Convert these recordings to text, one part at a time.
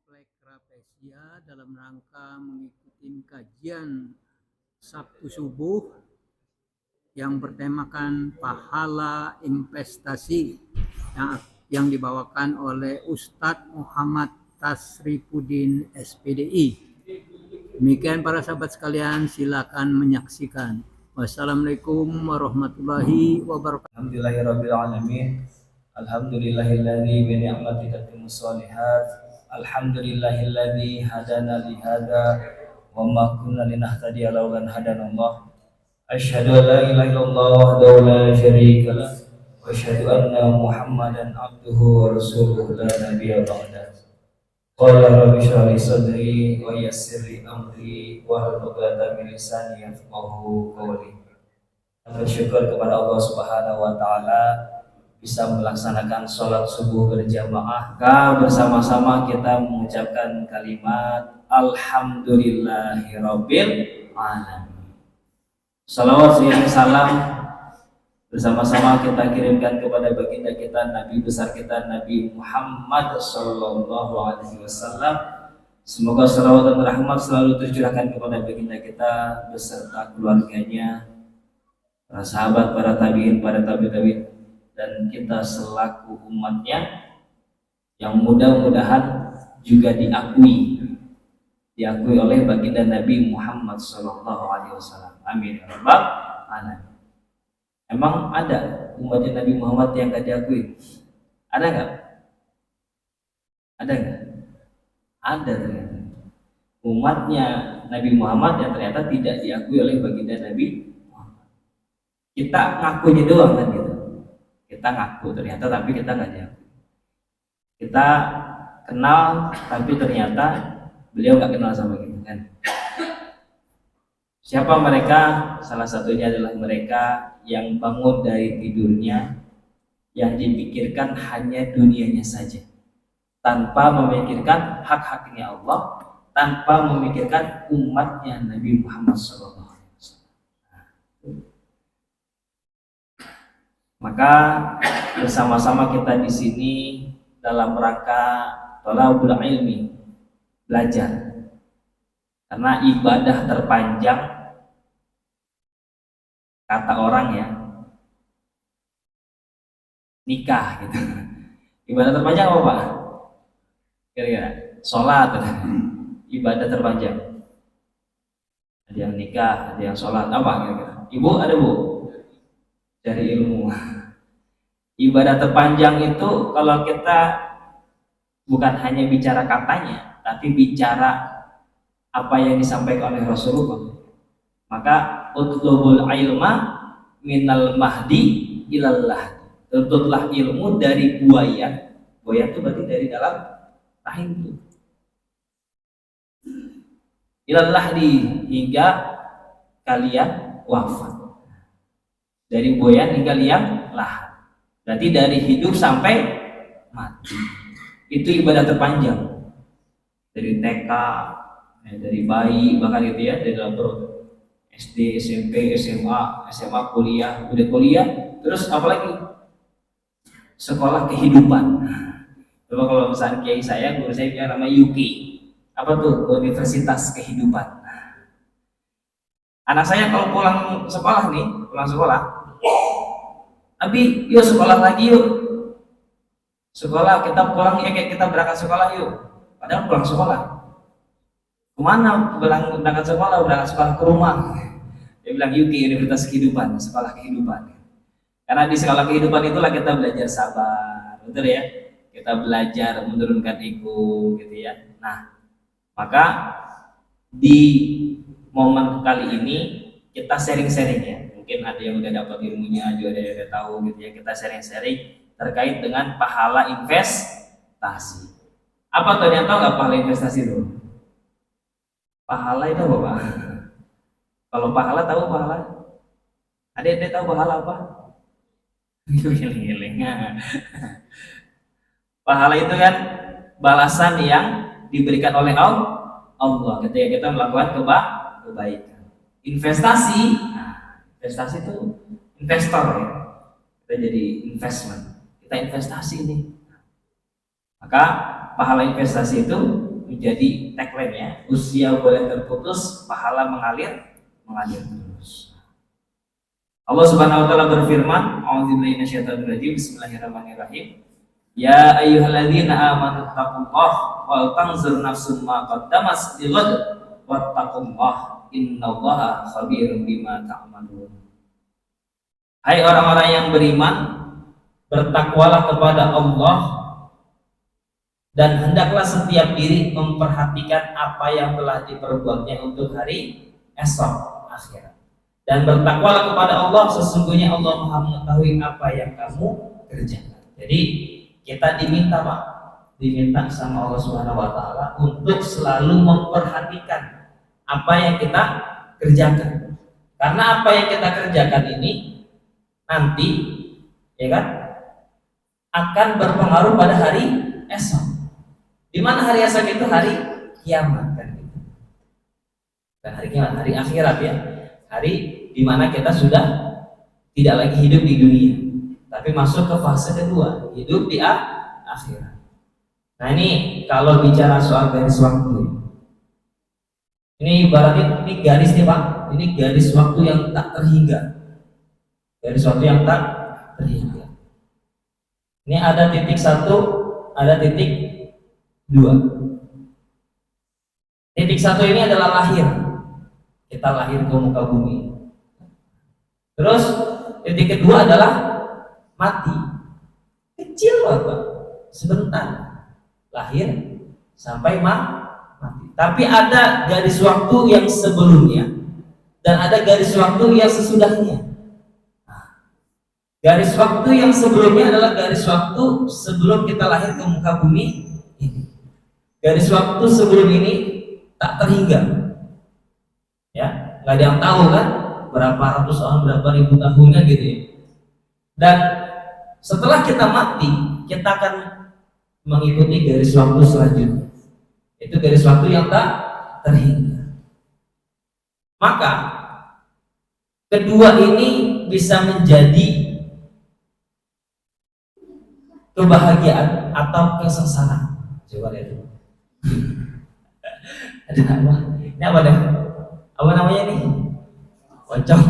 Komplek Rapesia dalam rangka mengikuti kajian Sabtu subuh yang bertemakan pahala investasi yang dibawakan oleh Ustadz Muhammad Tasrifuddin SPDI. Demikian para sahabat sekalian, silakan menyaksikan. Wassalamualaikum warahmatullahi wabarakatuh. Alhamdulillahirabbil alamin. Alhamdulillahilladzi bi ni'matihi tatimmus shalihat. Alhamdulillahilladzi hadana li hadza wa ma kunna linahtadiya laula an hadanallah. Asyhadu an la ilaha illallah wahdahu la syarika lah wa asyhadu anna Muhammadan abduhu wa rasuluhu la nabiyya ba'da. Qala rabbi shrah li sadri wa yassir li amri wa hlul 'uqdatam min lisani yafqahu qawli. Bersyukur kepada Allah Subhanahu wa taala bisa melaksanakan sholat subuh berjamaah. Bersama-sama kita mengucapkan kalimat Alhamdulillahirabbil alamin. Salawat serta salam bersama-sama kita kirimkan kepada baginda kita, Nabi besar kita, Nabi Muhammad sallallahu alaihi wasallam. Semoga salawat dan rahmat selalu tercurahkan kepada baginda kita beserta keluarganya, para sahabat, para tabi'in, para tabi'in, dan kita selaku umatnya yang mudah-mudahan juga diakui oleh baginda Nabi Muhammad sallallahu alaihi wasallam. Amin ya rabbal alamin. Emang ada umatnya Nabi Muhammad yang gak diakui? Ada nggak? Ada nggak? Ada ternyata. Umatnya Nabi Muhammad yang ternyata tidak diakui oleh baginda Nabi. Kita ngakunya doang kan gitu. Kita ngaku ternyata tapi kita nggak diakui. Kita kenal tapi ternyata beliau nggak kenal sama kita kan. Siapa mereka? Salah satunya adalah mereka yang bangun dari tidurnya yang dipikirkan hanya dunianya saja, tanpa memikirkan hak-haknya Allah, tanpa memikirkan umatnya Nabi Muhammad SAW. Maka bersama-sama kita di sini dalam rangka thalabul ilmi, belajar. Karena ibadah terpanjang kata orang ya nikah gitu. Ibadah terpanjang apa Pak? Kira-kira sholat. Ibadah terpanjang. Ada yang nikah, ada yang sholat. Apa kira-kira? Ibu ada Bu? Dari ilmu. Ibadah terpanjang itu kalau kita bukan hanya bicara katanya, tapi bicara apa yang disampaikan oleh Rasulullah. Maka utlubul ilma minal mahdi ilallah. Tuntutlah ilmu dari buaya. Buaya itu berarti dari dalam rahim itu. Ilallah hingga kalian wafat. Dari buayan hingga liang lahat. Berarti dari hidup sampai mati. Itu ibadah terpanjang. Dari TK, dari bayi, bahkan gitu ya, dari dalam perut. SD, SMP, SMA, kuliah, udah kuliah, terus apa lagi? Sekolah kehidupan. Coba kalau misalnya kiai saya, guru saya bilang nama Yuki. Apa tuh? Universitas kehidupan. Anak saya kalau pulang sekolah, Abi, yuk sekolah lagi yuk. Sekolah, kita pulang ya, kayak kita berangkat sekolah yuk. Padahal pulang sekolah. Kemana? Berangkat sekolah ke rumah. Dia bilang Yuki, Universitas Kehidupan, sekolah kehidupan. Karena di sekolah kehidupan itulah kita belajar sabar, betul ya? Kita belajar menurunkan ego, gitu ya. Nah, maka di momen kali ini kita sharing-sharing ya. Mungkin ada yang udah dapat ilmunya, juga ada yang udah tahu gitu ya. Kita sharing-sharing terkait dengan pahala investasi. Apa tuh yang tahu nggak pahala investasi itu? Pahala itu apa Pak? Kalau pahala tahu pahala? Ada yang tahu pahala apa? Giling-giling. Pahala itu kan balasan yang diberikan oleh Allah ketika kita melakukan kebaikan. Investasi, investasi itu investor ya. Kita jadi investment. Kita investasi nih. Maka pahala investasi itu menjadi tagline-nya. Usia boleh terputus, pahala mengalir terus. Allah Subhanahu wa taala berfirman, A'udzubillahi minasyaitonir rajim. Bismillahirrahmanirrahim. Ya ayyuhalladzina amanu taqullaha wal tanzur nafsum ma qaddamat lighad wattaqullaha innallaha khabirum bima ta'malun. Hai orang-orang yang beriman, bertakwalah kepada Allah dan hendaklah setiap diri memperhatikan apa yang telah diperbuatnya untuk hari esok akhirat. Dan bertakwalah kepada Allah, sesungguhnya Allah Maha mengetahui apa yang kamu kerjakan. Jadi kita diminta Pak, diminta sama Allah Subhanahu wa taala untuk selalu memperhatikan apa yang kita kerjakan. Karena apa yang kita kerjakan ini nanti ya kan akan berpengaruh pada hari esok. Di mana hari esok itu? Hari kiamat kan gitu. Dan hari kiamat, hari akhirat ya. Hari di mana kita sudah tidak lagi hidup di dunia, tapi masuk ke fase kedua, hidup di akhirat. Nah ini kalau bicara soal garis waktu, ini ibaratnya ini garis nih Pak, ini garis waktu yang tak terhingga, garis waktu yang tak terhingga. Ini ada titik 1, ada titik 2. Titik 1 ini adalah lahir, kita lahir ke muka bumi. Terus titik kedua adalah mati, kecil Pak, sebentar lahir sampai mati. Tapi ada garis waktu yang sebelumnya dan ada garis waktu yang sesudahnya. Garis waktu yang sebelumnya adalah garis waktu sebelum kita lahir ke muka bumi ini. Garis waktu sebelum ini tak terhingga, ya nggak ada yang tahu kan berapa ratus tahun, berapa ribu tahunnya gitu ya. Dan setelah kita mati, kita akan mengikuti garis waktu selanjutnya. Itu garis waktu yang tak terhingga. Maka kedua ini bisa menjadi kebahagiaan atau kesengsaraan. Coba lihat dulu. Ada apa? Ini apa dah? Apa namanya nih? Pocong.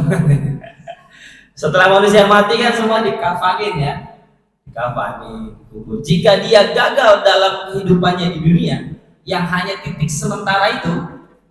Setelah manusia mati kan semua dikafanin ya, dikafani, kubur. Jika dia gagal dalam kehidupannya di dunia yang hanya titik sementara itu,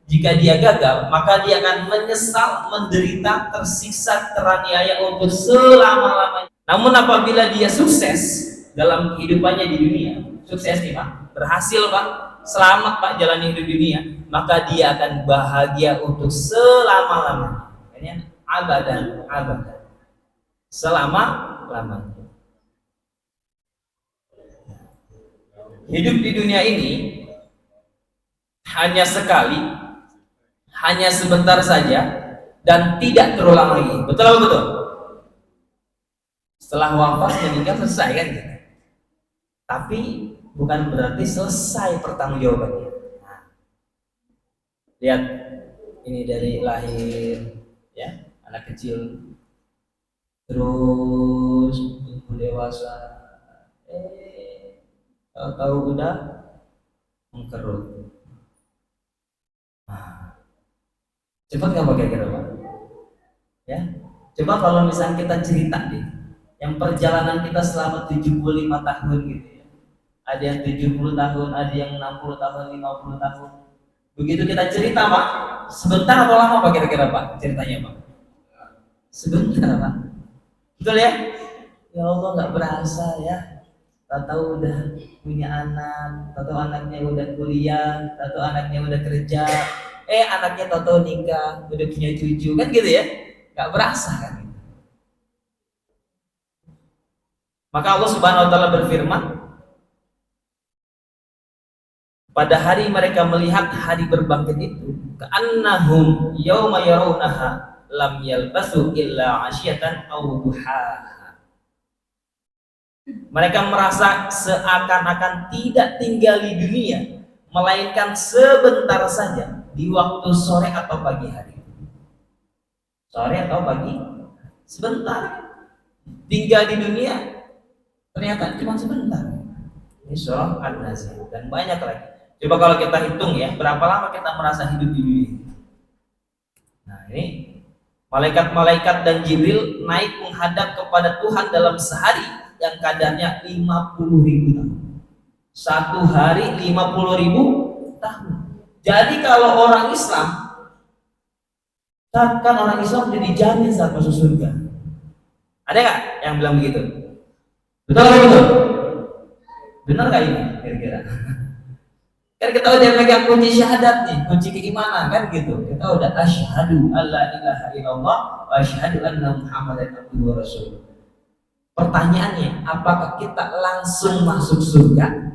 jika dia gagal, maka dia akan menyesal, menderita, tersiksa, teraniaya untuk selama-lamanya. Namun apabila dia sukses dalam kehidupannya di dunia, sukses nih Pak, berhasil Pak, selamat Pak jalani hidup dunia, maka dia akan bahagia untuk selama-lamanya. Ini abadan, selama-lamanya. Hidup di dunia ini hanya sekali, hanya sebentar saja, dan tidak terulang lagi. Betul atau betul? Setelah wafat meninggal selesai kan gitu. Tapi bukan berarti selesai pertanggungjawabannya. Nah, lihat ini dari lahir ya, anak kecil terus tumbuh dewasa, tahu udah mengkerut. Nah, cepat nggak pakai kira Pak? Ya, coba kalau misalnya kita cerita deh, yang perjalanan kita selama 75 tahun gitu ya. Ada yang 70 tahun, ada yang 60 tahun, 50 tahun. Begitu kita cerita Pak, sebentar atau lama Pak kira-kira Pak ceritanya Pak? Sebentar Pak. Betul ya? Ya Allah nggak berasa ya. Tahu udah punya anak, tahu anaknya udah kuliah, tahu anaknya udah kerja, anaknya tahu nikah, udah punya cucu kan gitu ya? Nggak berasa kan? Maka Allah Subhanahu wa taala berfirman, pada hari mereka melihat hari berbangkit itu, ka'annahum yauma yarawnaha lam yalbasu illa 'ashyatan aw duhaha. Mereka merasa seakan-akan tidak tinggal di dunia, melainkan sebentar saja di waktu sore atau pagi hari. Sore atau pagi, sebentar. Tinggal di dunia ternyata cuma sebentar. Ini surah An-Nazl dan banyak lagi. Coba kalau kita hitung ya, berapa lama kita merasa hidup di dunia ini? Nah ini malaikat-malaikat dan Jibril naik menghadap kepada Tuhan dalam sehari yang kadarnya 50.000 tahun. Satu hari 50.000 tahun. Jadi kalau orang Islam, kan orang Islam jadi dijamin saat masuk surga. Ada nggak yang bilang begitu? Betul atau betul? Benar nggak ini kira-kira? Kan kita udah pegang kunci syahadat nih, kunci keimanan kan gitu. Kita udah asyhadu alla ilaha illallah wa asyhadu anna muhammadan abduhu wa rasuluh. Pertanyaannya, apakah kita langsung masuk surga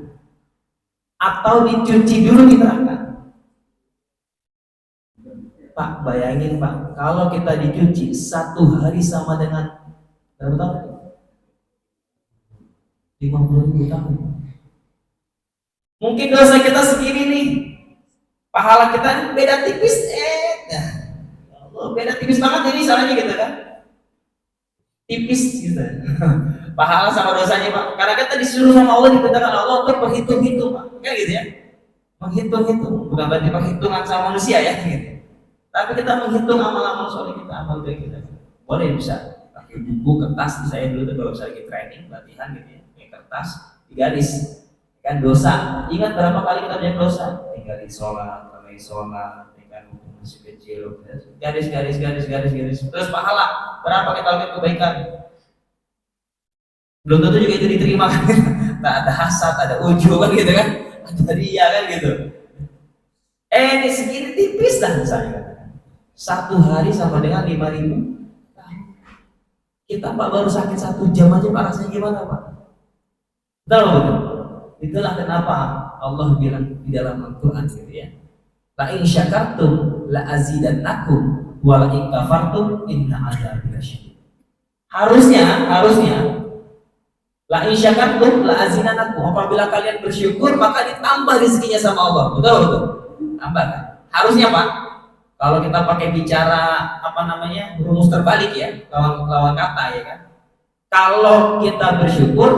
atau dicuci dulu di neraka? Pak, bayangin Pak, kalau kita dicuci satu hari sama dengan berapa tahun? 50.000 tahun. Mungkin dosa kita segini nih, pahala kita beda tipis, nah, beda tipis banget jadi salahnya gitu kan? Tipis gitu. Pahala sama dosanya Pak, karena kita disuruh sama Allah, diperintahkan Allah untuk menghitung-hitung Pak, kayak gitu ya? Menghitung-hitung, bukan berarti perhitungan sama manusia ya, gitu. Tapi kita menghitung amal-amal soleh kita, amal baik kita. Boleh bisa pakai buku kertas, saya dulu tuh kalau bisa lagi training, latihan gitu ya, pakai kertas, digaris. Kan dosa, ingat berapa kali kita banyak dosa? Tinggalin sholat, mulai sholat, kan masih kecil, garis, terus pahala, berapa kita lakukan kebaikan? Belum tentu juga itu diterima kan? Nah, ada hasad, ada ujub kan gitu kan? Ada ria kan gitu. Ini segini tipis lah misalnya. Satu hari sama dengan 5.000 tahun. Kita Pak baru sakit 1 jam aja Pak, rasanya gimana Pak? Betul. Itulah kenapa Allah bilang di dalam Al-Quran gitu ya, la in syakartum la azidannakum wa la in kafartum inna adzabi lasyadid. Harusnya la in syakartum la azidannakum, apabila kalian bersyukur maka ditambah rezekinya sama Allah. Betul. Tambah kan? Harusnya Pak. Kalau kita pakai bicara rumus terbalik ya, lawan kata ya kan. Kalau kita bersyukur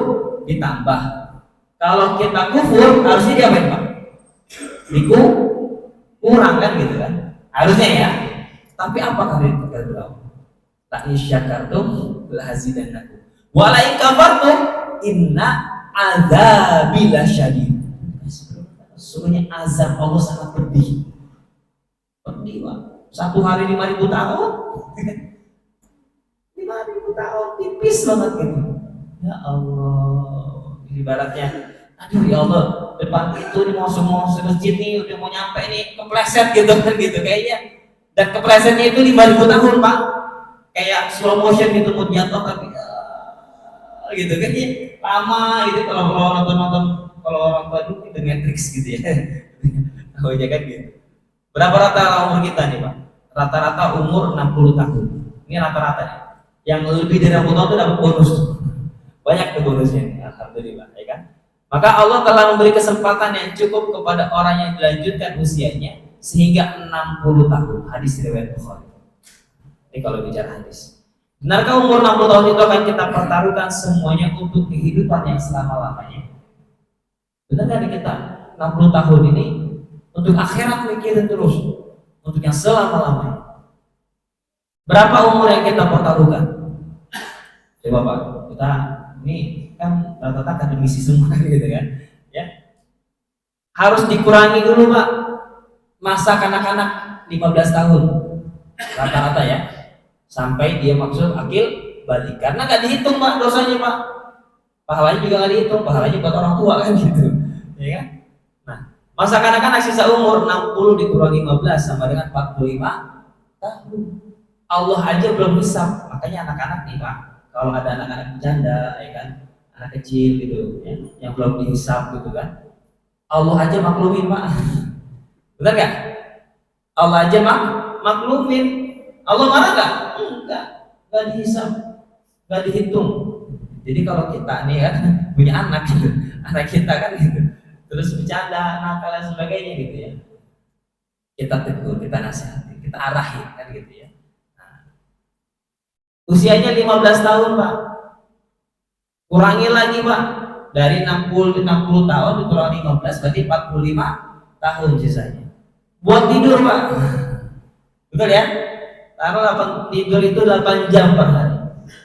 ditambah. Kalau kita kufur harusnya diapain Pak? Kurang kan gitu kan? Harusnya ya. Tapi apakah itu kata Allah? La in syakartum la azidannakum wa la in kafartum inna adzabi lasyadid. Sesungguhnya azab Allah sangat pedih. Pedih Pak. Satu hari 5.000 tahun. 5.000 tahun tipis banget gitu. Ya Allah. Ibaratnya, aduh ya Allah, depan itu mau semua masjid nih udah mau nyampe nih, kepleset gitu kan gitu kayaknya. Dan keplesetnya itu 5.000 tahun Pak, kayak slow motion gitu mau jatuh tapi gitu kan ya, lama gitu kalau orang tua dulu itu Matrix gitu ya. Tahu aja kan gitu. Berapa rata umur kita nih Pak? Rata-rata umur 60 tahun. Ini rata-rata ya. Yang lebih dari 60 tahun itu dapat bonus. Banyak tuh bonusnya nih, alhamdulillah ya kan. Maka Allah telah memberi kesempatan yang cukup kepada orang yang dilanjutkan usianya sehingga 60 tahun. Hadis riwayat Bukhari. Ini kalau bicara hadis. Benarkah umur 60 tahun itu akan kita pertaruhkan semuanya untuk kehidupan yang selama-lamanya? Benar nggak kita 60 tahun ini untuk akhirat mikirin terus, untuk yang selama-lamanya? Berapa umur yang kita pertaruhkan? Coba Pak, kita ini kan rata-rata akademisi semua gitu kan ya, harus dikurangi dulu Pak masa kanak-kanak 15 tahun rata-rata ya, sampai dia maksud akil balik, karena nggak dihitung Pak dosanya Pak, pahalanya juga nggak dihitung, pahalanya buat orang tua kan gitu ya kan. Nah, masa kanak-kanak sisa umur 60 dikurangi 15 sama dengan 45 tahun. Allah aja belum hisab, makanya anak-anak nih Pak, kalau ada anak-anak janda, ya kan, anak kecil gitu, ya, yang belum dihisab gitu kan, Allah aja maklumin Pak, benar nggak? Allah aja maklumin, Allah marah nggak? Nggak dihisab, nggak dihitung. Jadi kalau kita nih kan punya anak, gitu, anak kita kan gitu, terus bercanda, nakal dan sebagainya gitu ya, kita tegur, kita nasihati, kita arahin kan gitu ya. Usianya 15 tahun Pak, kurangi lagi Pak, dari 60 tahun dikurangi 15 berarti 45 tahun sisanya. Buat tidur Pak. Betul ya? Taruh tidur itu 8 jam per hari.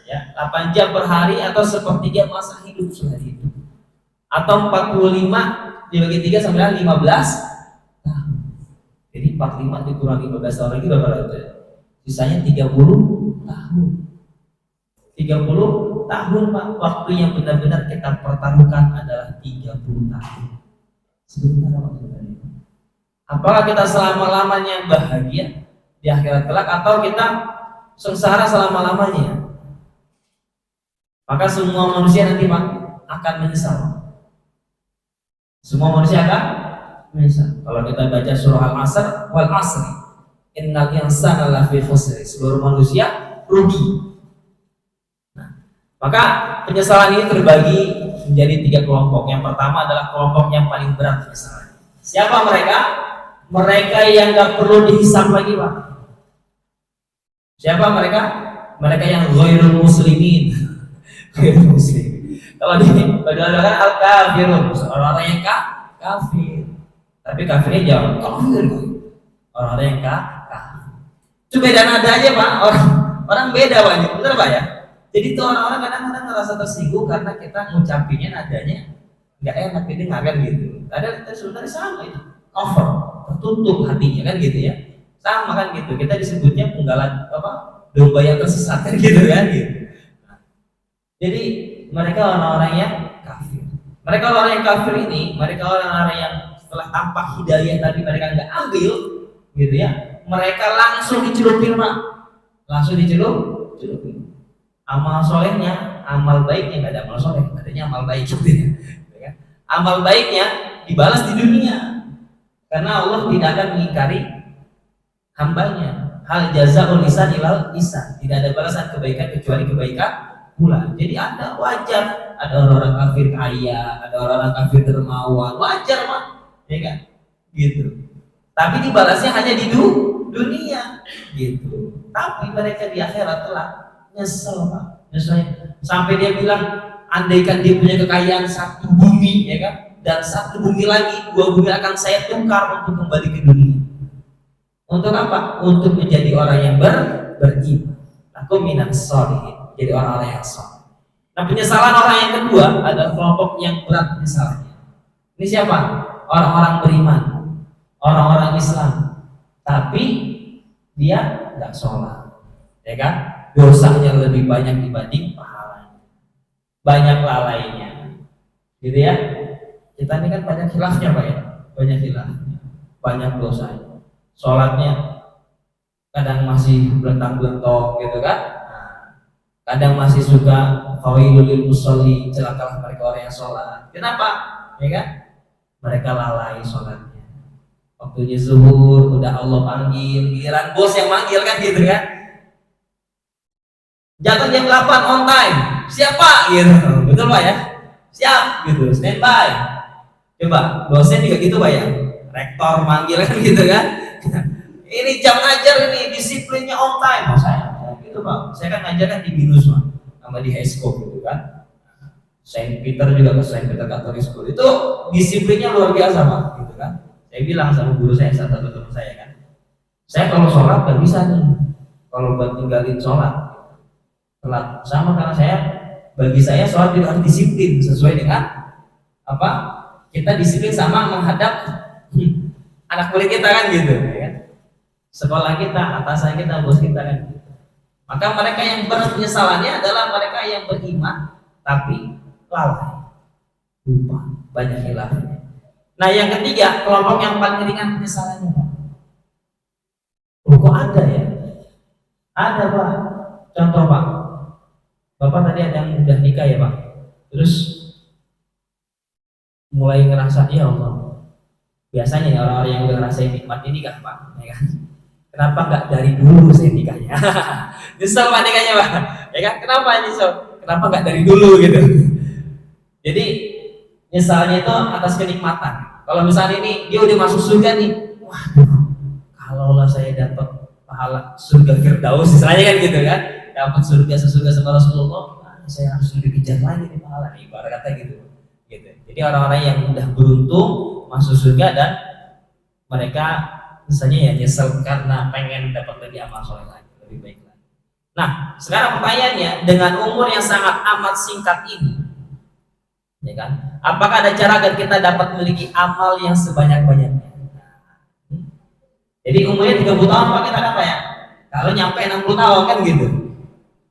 Ya, 8 jam per hari atau sepertiga masa hidup sehari itu. Atau 45 dibagi 3 sama 15 tahun. Jadi 45 dikurangi 15 tahun lagi berapa lagi? Sisanya 30 tahun. 30 tahun Pak. Waktu yang benar-benar kita pertaruhkan adalah 30 tahun. Sebentar waktu tadi. Apakah kita selama-lamanya bahagia di akhirat kelak atau kita sengsara selama-lamanya? Maka semua manusia nanti Pak akan menyesal. Semua manusia akan menyesal. Kalau kita baca surah Al-Asr, wal asri innal insana lafi khusr. Seluruh manusia rugi. Nah, maka penyesalan ini terbagi menjadi 3 kelompok. Yang pertama adalah kelompok yang paling berat penyesalan. Siapa mereka? Mereka yang gak perlu dihisab lagi Pak. Siapa mereka? Mereka yang ghairul muslimin. Ghairul muslim. Kalau dikatakan al-kafirun, orang-orang yang kafir. Tapi kafirnya jangan kafir. Orang-orang yang kafir. Itu beda nada aja Pak. Orang beda Pak. Benar Pak ya? Jadi itu orang-orang kadang-kadang merasa tersinggung karena kita ngucapinnya nadanya nggak enak didengar kan gitu. Ada sebenarnya sama itu. Over, tertutup hatinya kan gitu ya. Sama kan gitu. Kita disebutnya penggalan domba yang tersesat kan gitu kan gitu. Jadi mereka orang-orang yang kafir. Mereka orang yang kafir ini, mereka orang-orang yang setelah tampak hidayah tadi mereka nggak ambil, gitu ya. Mereka langsung dicelupin Pak, langsung dicelupin. Amal solehnya, amal baiknya nggak ada amal soleh, adanya amal baik gitu ya. Amal baiknya dibalas di dunia, karena Allah tidak akan mengingkari hambanya. Hal jazaa'ul ihsan ilal ihsan, tidak ada balasan kebaikan kecuali kebaikan pula. Jadi ada wajar, ada orang-orang kafir kaya, ada orang-orang kafir dermawan, wajar Pak, ya kan? Gitu. Tapi dibalasnya hanya di dunia, gitu. Tapi mereka di akhirat telah nyesel Pak, nyeselnya sampai dia bilang, andaikan dia punya kekayaan 1 bumi, ya kan? Dan 1 bumi lagi, 2 bumi akan saya tukar untuk kembali ke dunia. Untuk apa? Untuk menjadi orang yang beriman. Aku minas sholihin, jadi orang-orang yang soleh. Nah, penyesalan orang yang kedua adalah kelompok yang berat penyesalannya. Ini siapa? Orang-orang beriman, orang-orang Islam, tapi dia nggak sholat, ya kan? Dosanya lebih banyak dibanding pahalanya, banyak lalainya, gitu ya. Kita ini kan banyak khilafnya Pak ya, banyak khilafnya, banyak dosanya. Sholatnya kadang masih belentak-belentok gitu kan. Kadang masih suka fawailul lil musolli, celakalah mereka orang yang sholat. Kenapa? Ya kan? Mereka lalai sholatnya. Waktunya zuhur, udah Allah panggil, giliran bos yang manggil kan gitu kan? Jatuh jam 8 on time, siapa? Gitu, betul Pak ya? Siap, gitu, standby. Coba, bosnya juga gitu Pak ya? Rektor manggil kan gitu kan? Ini jam ngajar ini, disiplinnya on time. Oh, saya gitu Pak, saya kan ngajar kan di BINUS Pak, sama di high school gitu kan. Saint Peter juga ke Saint Peter Catholic School, itu disiplinnya luar biasa Pak, gitu kan. Saya bilang sama guru saya, satu teman saya kan, saya kalau sholat gak bisa nih, kalau buat tinggalin sholat telat, sama karena bagi saya sholat juga harus disiplin sesuai dengan apa kita disiplin sama menghadap anak murid kita kan gitu ya kan? Sekolah kita, atasan kita, bos kita kan. Maka mereka yang berat penyesalannya adalah mereka yang beriman tapi lalai, lupa, banyak khilafnya. Nah yang ketiga, kelompok yang paling ringan penyesalannya Pak. Kok ada ya? Ada Pak. Contoh Pak, Bapak tadi ada yang udah nikah ya Pak, terus mulai ngerasa ya Allah, biasanya ya orang-orang yang udah ngerasain nikmat ini kan Pak, ya kan? Kenapa nggak dari dulu saya nikahnya? Nyesel Pak nikahnya Pak, ya kan? Kenapa nyesel? Kenapa nggak dari dulu gitu? Jadi nyesalnya itu atas kenikmatan. Kalau misalnya ini dia udah masuk surga nih, wah, kalaulah saya dapat pahala surga Firdaus, misalnya kan gitu kan? Dapat surga sesurga sama Rasulullah, saya harus lebih kejar lagi nih pahala nih, ibarat kata gitu. Jadi orang-orang yang udah beruntung masuk surga dan mereka misalnya ya nyesel karena pengen dapat lagi amal soleh lagi, lebih baik lagi. Nah, sekarang pertanyaannya, dengan umur yang sangat amat singkat ini, ya kan, apakah ada cara agar kita dapat memiliki amal yang sebanyak-banyaknya? Jadi umurnya 30 tahun Pak, kita apa ya? Kalau nyampe 60 tahun kan gitu.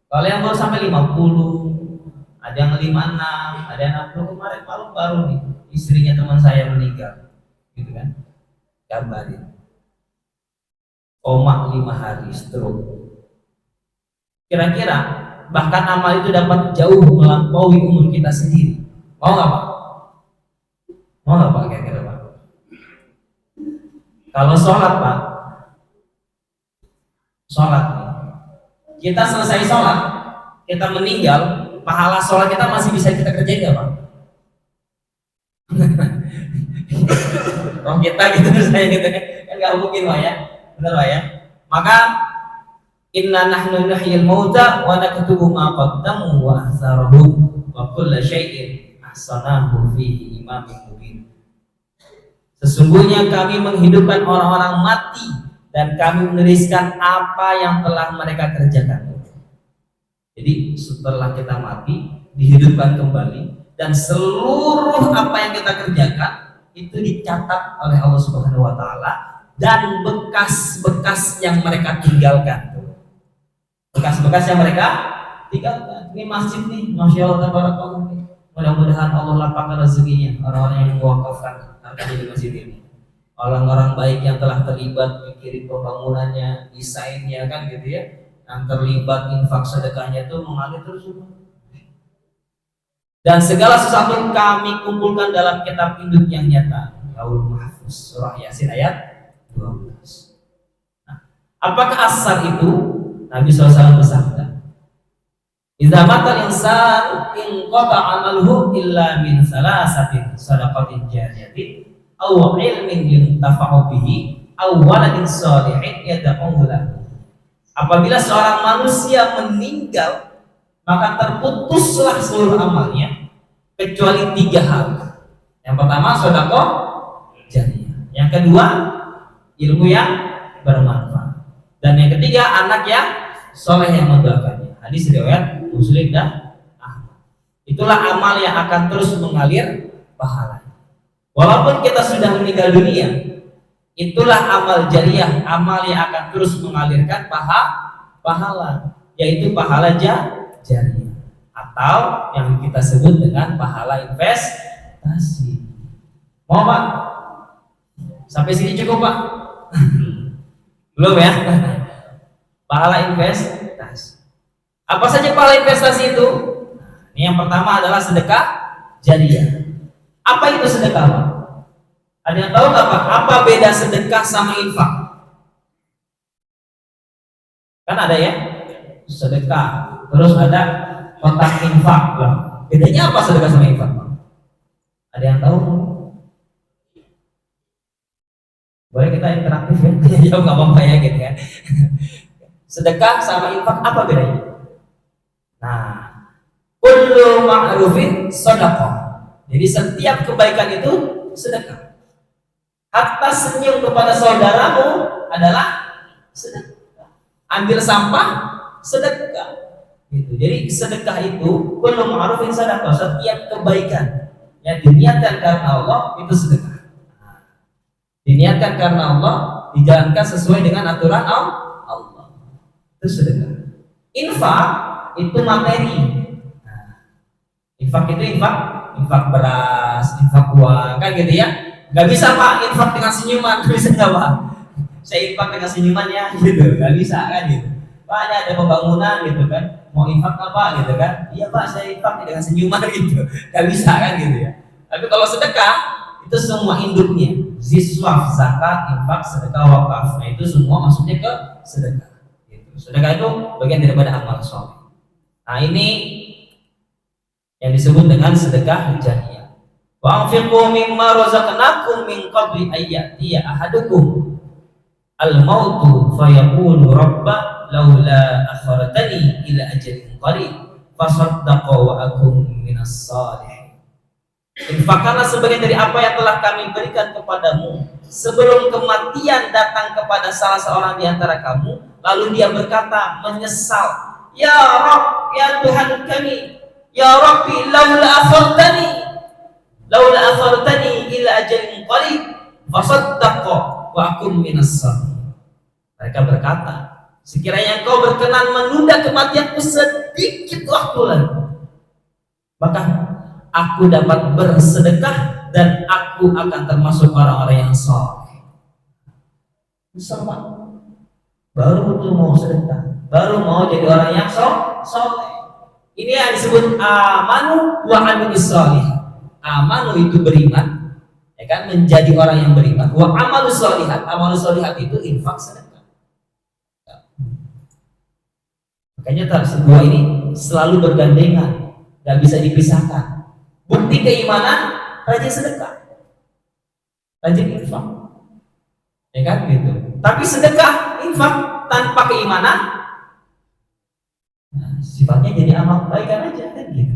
Kalau yang baru sampai 50, ada yang 56, ada yang 60. Kemarin malam baru nih, istrinya teman saya meninggal, gitu kan? Kabarin, oma 5 hari stroke. Kira-kira bahkan amal itu dapat jauh melampaui umur kita sendiri. Mau nggak Pak? Mau nggak Pak kira-kira Pak? Kalau sholat Pak, sholat, kita selesai sholat, kita meninggal, pahala sholat kita masih bisa kita kerjain nggak Pak? Roh kita gitu saya gitu kan nggak mungkin Pak ya, benar Pak ya. Maka inna nahnu nuhyil mauta wa naktubu ma qaddamu wa atharahum wa kullu syai'in ahsanahu fi imamin mubin. Sesungguhnya kami menghidupkan orang-orang mati dan kami menuliskan apa yang telah mereka kerjakan. Jadi setelah kita mati dihidupkan kembali dan seluruh apa yang kita kerjakan itu dicatat oleh Allah Subhanahu wa taala dan bekas-bekas yang mereka tinggalkan. Bekas-bekas yang mereka tinggalkan. Ini masjid nih, Masya Allah tabarakallah. Mudah-mudahan Allah lapangkan rezekinya orang-orang yang mewakafkan hartanya di masjid ini. Orang-orang baik yang telah terlibat mikirin pembangunannya, desainnya kan gitu ya, yang terlibat infak sedekahnya itu mengalir terus. Dan segala sesuatu kami kumpulkan dalam kitab induk yang nyata, Lauhul Mahfuz, surah Yasin ayat 12. Nah, apakah asar itu? Nabi SAW bersabda, "Idza matal insan in qata'a amaluhu illa min salasatin sadaqatin jariyatin aw ilmin yuntafa'u bihi aw waladin shalihin yad'u lahu." Apabila seorang manusia meninggal, maka terputuslah seluruh amalnya kecuali 3 hal. Yang pertama sedekah jariyah, yang kedua ilmu yang bermanfaat, dan yang ketiga anak yang soleh yang mendoakannya. Hadis riwayat Muslim dan Ahmad. Itulah amal yang akan terus mengalir pahalanya. Walaupun kita sudah meninggal dunia, itulah amal jariyah, amal yang akan terus mengalirkan pahala, yaitu pahala jariyah atau yang kita sebut dengan pahala investasi. Mau Pak? Sampai sini cukup Pak? Belum ya? Pahala investasi. Apa saja pahala investasi itu? Ini yang pertama adalah sedekah jariyah. Apa itu sedekah Pak? Ada yang tahu nggak Pak? Apa beda sedekah sama infak? Kan ada ya sedekah, terus ada kotak infak. Bedanya apa sedekah sama infak Pak? Ada yang tahu? Boleh kita interaktif ya? Jawab nggak apa-apa ya gitu ya. Sedekah sama infak apa bedanya? Nah, kullu ma'rufin shadaqah. Jadi setiap kebaikan itu sedekah. Hatta senyum kepada saudaramu adalah sedekah. Ambil sampah sedekah. Gitu. Jadi sedekah itu kullu ma'rufin shadaqah. Setiap kebaikan yang diniatkan karena Allah itu sedekah. Diniatkan karena Allah, dijalankan sesuai dengan aturan Allah. Itu sedekah. Infak itu materi. Nah, infak itu infak beras, infak uang, kan gitu ya. Gak bisa Pak infak dengan senyuman, bisa nggak Pak? Saya infak dengan senyuman ya, gitu. Gak bisa kan gitu. Pak ada pembangunan gitu kan, mau infak apa gitu kan? Iya Pak saya infak dengan senyuman gitu. Gak bisa kan gitu ya. Tapi kalau sedekah itu semua induknya, ziswaf, zakat, infak, sedekah, wakaf. Nah itu semua masuknya ke sedekah. Gitu. Sedekah itu bagian daripada amal soleh. Nah ini yang disebut dengan sedekah jariyah. Wa anfiqu mimma razaqnakum min qabli ayyatiya ahadukum al-mautu fayaqulu rabba laula akhartani ila ajalin qarib fasaddaqa wa akum minas salihin. Infakkanlah sebagian dari apa yang telah kami berikan kepadamu sebelum kematian datang kepada salah seorang di antara kamu, lalu dia berkata menyesal, ya Rabb, ya Tuhan kami, ya Rabbi, laula akhartani ila ajalin qarib fasaddaqa wa akun minas salihin. Mereka berkata, sekiranya engkau berkenan menunda kematianku sedikit waktu lagi, maka aku dapat bersedekah dan aku akan termasuk orang-orang yang saleh. Sama, baru betul mau sedekah, baru mau jadi orang yang saleh. Ini yang disebut amanu wa amilus salih. Amanu itu beriman, ya kan, menjadi orang yang beriman. Wa amalus sholihat, amalus sholihat itu infak, sedekah. Makanya dua ini selalu bergandengan, nggak bisa dipisahkan. Bukti keimanan, rajin sedekah, rajin infak, ya kan gitu. Tapi sedekah, infak tanpa keimanan, nah, sifatnya jadi amal kebaikan aja kan gitu.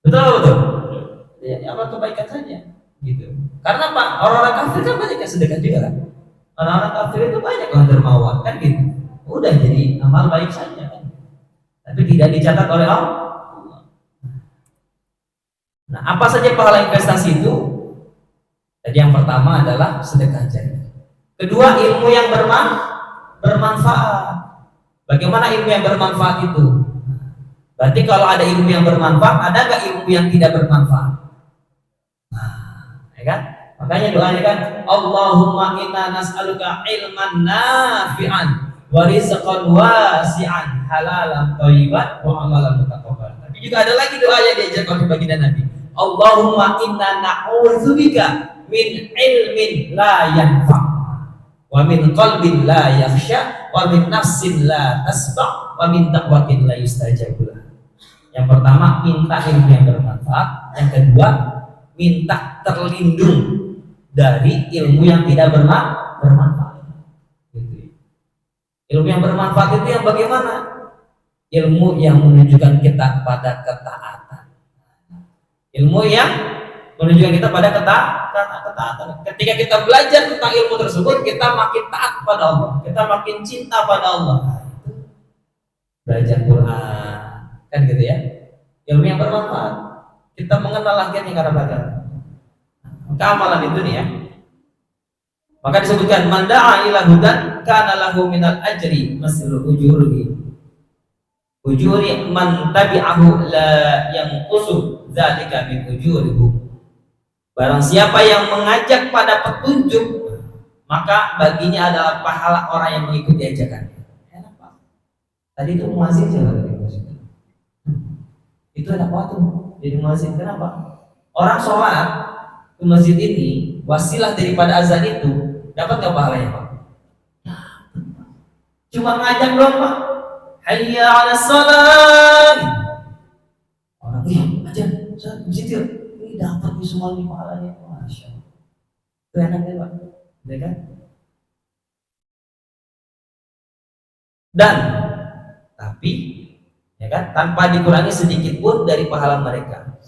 Betul. Jadi amal kebaikan saja gitu. Karena Pak, orang-orang kafir kan banyak yang sedekah juga kan. Orang-orang kafir itu banyak yang dermawan kan gitu. Udah jadi amal baik saja kan. Tapi tidak dicatat oleh Allah. Nah, apa saja pahala investasi itu? Jadi yang pertama adalah sedekah jariah. Kedua, ilmu yang bermanfaat. Bagaimana ilmu yang bermanfaat itu? Berarti kalau ada ilmu yang bermanfaat, ada nggak ilmu yang tidak bermanfaat? Nah, ya kan? Makanya doanya kan, Allahumma inna nas'aluka ilman nafi'an wa rizqan wasi'an halalan thayyiban wa amalan mutaqabbal. Tapi juga ada lagi doa yang diajarkan oleh baginda Nabi. Allahumma inna na'udzubika min ilmin la yanfa' wa min qalbin la yakhsha wa min nafsin la tasba' wa min da'watin la yustajabu lah. Yang pertama, minta ilmu yang bermanfaat. Yang kedua, minta terlindung dari ilmu yang tidak bermanfaat. Ilmu yang bermanfaat itu yang bagaimana? Ilmu yang menunjukkan kita pada ketaatan. Ilmu yang menunjukkan kita pada ketaatan. Ketika kita belajar tentang ilmu tersebut, kita makin taat pada Allah, kita makin cinta pada Allah. Belajar Quran, kan gitu ya. Ilmu yang bermanfaat. Kita mengenal akhirnya karena belajar. Maka amalan itu nih ya. Maka disebutkan man da'a ila hudan kana lahu minal ajri mislu ujuri man tabi'ahu la yanqusu dzalika min ujurihi. Barang siapa yang mengajak pada petunjuk, maka baginya adalah pahala orang yang mengikuti ajakannya. Enak Pak. Tadi itu muazin siapa tadi? Itu enak banget tuh jadi muazin. Kenapa? Orang sholat ke masjid ini, wasilah daripada azan itu, dapat nggak pahalanya Pak? Cuma ngajak doang Pak. Hayya 'alas shalah. Orang aja, saya masjid ini dapat nih semua nih pahalanya. Masya Allah. Itu enak ya Pak, ya kan? Dan tapi ya kan, tanpa dikurangi sedikit pun dari pahala mereka.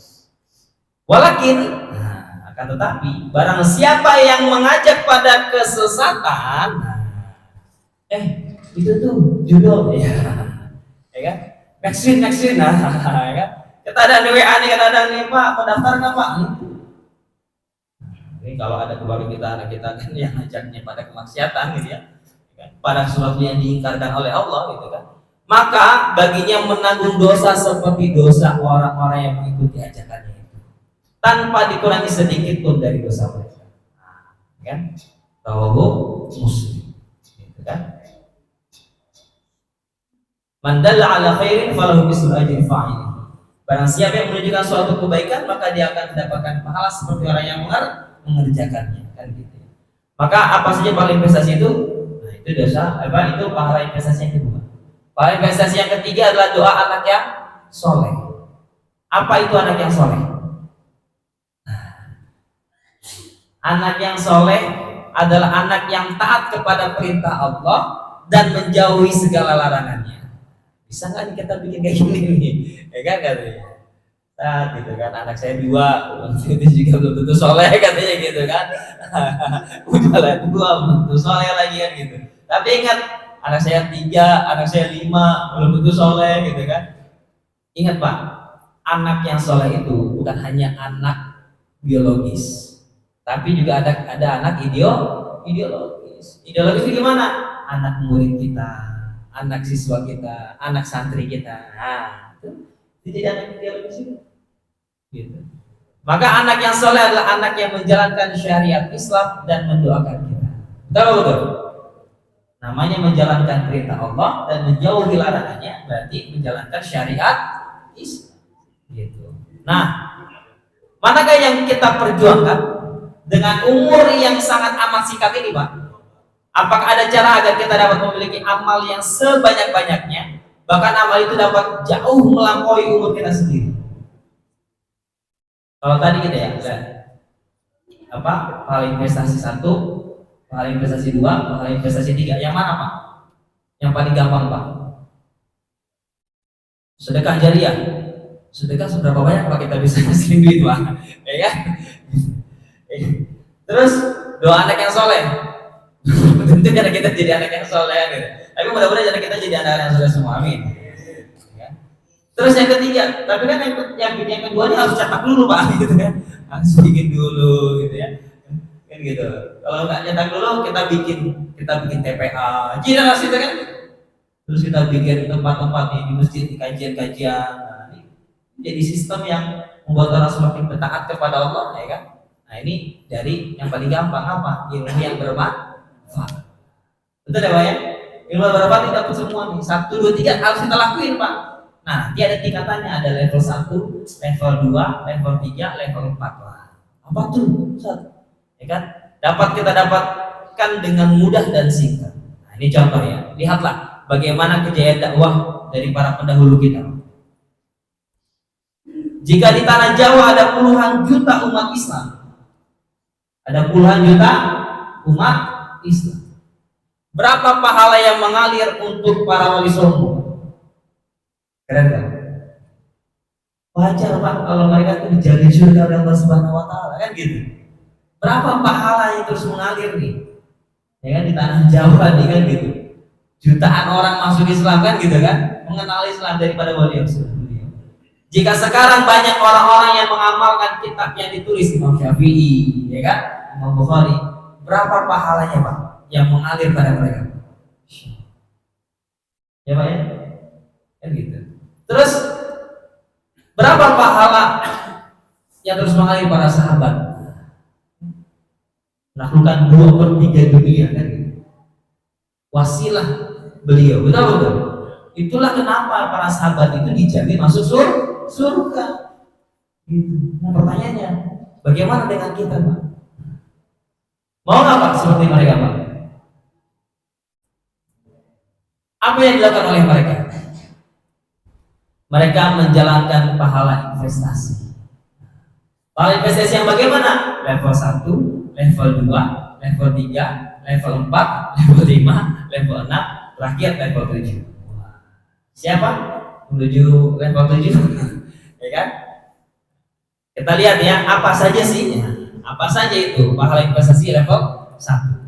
Walakin, akan tetapi, barang siapa yang mengajak pada kesesatan, itu tuh judul ya kan? Next week, ya kan? Kita ada WA nih, kita ada nih Pak, mau daftar nggak Pak? Ini kalau ada keluarga kita, anak kita kan yang ngajaknya pada kemaksiatan gitu ya, pada sesuatu yang diingkarkan oleh Allah gitu kan. Maka baginya menanggung dosa seperti dosa orang-orang yang mengikuti ajakannya itu, tanpa dikurangi sedikit pun dari dosa mereka. Kan? Rawahu Muslim. Gitu kan? Man dalla ala khairin falahu mislu ajri fa'il. Barang siapa yang menunjukkan suatu kebaikan, maka dia akan mendapatkan pahala seperti orang yang mengerjakannya, kan gitu. Maka apa saja pahala investasi itu? Nah, itu dosa, itu pahala investasi yang kedua. Pahala investasi yang ketiga adalah doa anak yang soleh. Apa itu anak yang soleh? Anak yang soleh adalah anak yang taat kepada perintah Allah dan menjauhi segala larangannya. Bisa nggak kita bikin kayak gini nih? Ya kan katanya. gitu kan, anak saya 2, itu juga belum tentu soleh katanya gitu kan. Udah lah 2 belum tentu soleh lagi kan gitu. Tapi ingat, anak saya 3, anak saya 5 belum tentu soleh gitu kan. Ingat Pak, anak yang soleh itu bukan hanya anak biologis, tapi juga ada anak ideologis. Ideologis itu gimana? Anak murid kita, anak siswa kita, anak santri kita. Nah, itu jadi anak ideologis itu. Gitu. Maka anak yang soleh adalah anak yang menjalankan syariat Islam dan mendoakan kita. Betul. Namanya menjalankan perintah Allah dan menjauhi larangannya, berarti menjalankan syariat Islam. Gitu. Nah, manakah yang kita perjuangkan dengan umur yang sangat amat singkat ini, Pak? Apakah ada cara agar kita dapat memiliki amal yang sebanyak-banyaknya, bahkan amal itu dapat jauh melampaui umur kita sendiri? Kalau tadi kita ya, pahala investasi 1, pahala investasi 2, pahala investasi 3, yang mana Pak? Yang paling gampang Pak? Sedekah jariah. Sedekah seberapa banyak Pak kita bisa hasilin duit Pak? Ya kan? Terus doa anak yang soleh. Tentu karena kita jadi anak yang soleh gitu. Tapi mudah-mudahan kita jadi anak yang soleh semua, amin. Terus yang ketiga, tapi kan yang kedua ini harus cetak dulu Pak, gitu kan, harus bikin dulu, gitu ya, kan gitu. Kalau nggak cetak dulu, kita bikin TPA, Cina gitu kan. Terus kita bikin tempat-tempat di masjid, di kajian-kajian. Nah, ini jadi sistem yang membuat orang semakin bertaat kepada Allah, ya kan. Nah ini dari yang paling gampang apa? Ilmu yang bermanfaat. Betul ya Pak ya? Ilmu bermanfaat tidak dapat semua nih. 1, 2, 3 harus kita lakuin Pak. Nah, dia ada tingkatannya, ada level 1, level 2, level 3, level 4. Wah, apa tuh? Ya kan? Kita dapatkan dengan mudah dan singkat. Nah, ini contoh ya. Lihatlah bagaimana kejayaan dakwah dari para pendahulu kita. Jika di tanah Jawa ada puluhan juta umat Islam, ada puluhan juta umat Islam, berapa pahala yang mengalir untuk para wali songo? Keren kan? Wajar Pak kalau mereka itu dijaga surga oleh Allah Subhanahu Wa Taala kan gitu. Berapa pahala yang terus mengalir nih? Ya kan di tanah Jawa nih kan gitu. Jutaan orang masuk Islam kan gitu kan, mengenal Islam daripada wali Rasul. Jika sekarang banyak orang-orang yang mengamalkan kitab yang ditulis Imam Syafi'i, ya kan, Imam Bukhari, berapa pahalanya Pak yang mengalir pada mereka? Ya Pak ya, kan gitu. Terus berapa pahala yang terus mengalir para sahabat? Menaklukkan 2/3 dunia kan? Wasilah beliau, betul. Itulah kenapa para sahabat itu dijamin masuk surga. Gitu. Nah pertanyaannya, bagaimana dengan kita Pak? Mau nggak Pak seperti mereka Pak? Apa yang dilakukan oleh mereka? Mereka menjalankan pahala investasi. Pahala investasi yang bagaimana? Level 1, level 2, level 3, level 4, level 5, level 6, terakhir level 7. Siapa? Menuju level 7. Ya kan? Kita lihat ya, apa saja sih? Apa saja itu pahala investasi level 1.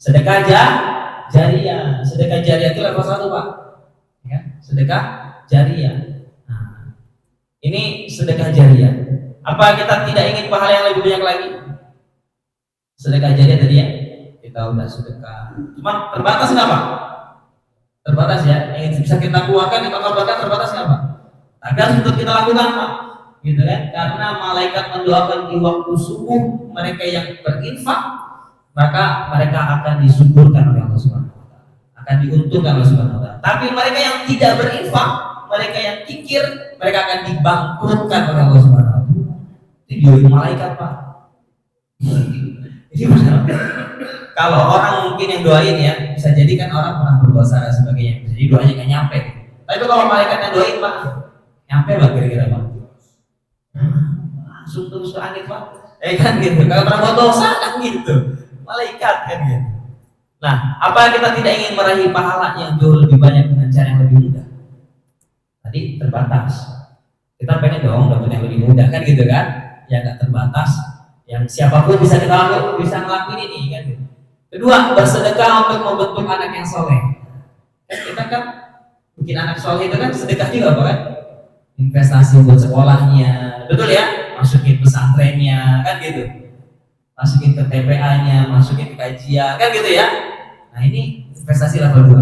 Sedekah jariah. Sedekah jariah itu level 1 Pak. Ya, sedekah jariah. Nah, ini sedekah jariah. Apa kita tidak ingin pahala yang lebih banyak lagi? Sedekah jariah tadi ya, kita udah sedekah. Cuma terbatas nggak Pak? Terbatas ya. Yang bisa kita keluarkan, kita korbankan terbatas nggak Pak? Tapi harus untuk kita lakukan Pak, gitu kan? Karena malaikat mendoakan di waktu subuh mereka yang berinfak, maka mereka akan disuburkan oleh Allah Subhanahu Wa Taala, akan diuntungkan oleh Allah Subhanahu Wa Taala. Tapi mereka yang tidak berinfak, mereka yang kikir, mereka akan dibangkrutkan oleh Allah Subhanahu Wa Taala. Itu malaikat Pak. Jadi benar. Kalau orang mungkin yang doain ya, bisa jadi kan orang pernah berdosa dan sebagainya, jadi doanya nggak nyampe. Tapi kalau malaikat yang doain Pak, nyampe Pak kira-kira Pak. Langsung terus ke angin Pak. Kan gitu. Kalau pernah buat dosa kan gitu. Malaikat kan gitu. Nah, apa kita tidak ingin meraih pahala yang jauh lebih banyak dengan cara yang lebih mudah? Tadi terbatas. Kita pengen dong dapat yang lebih mudah kan gitu kan, yang nggak terbatas, yang siapapun bisa kita lakukan, bisa ngelakuin ini kan gitu. Kedua, bersedekah untuk membentuk anak yang soleh. Kan kita kan bikin anak soleh itu kan sedekah juga kan, investasi buat sekolahnya, betul ya, masukin pesantrennya kan gitu, masukin ke TPA-nya, masukin ke kajian kan gitu ya. Nah ini investasi level 2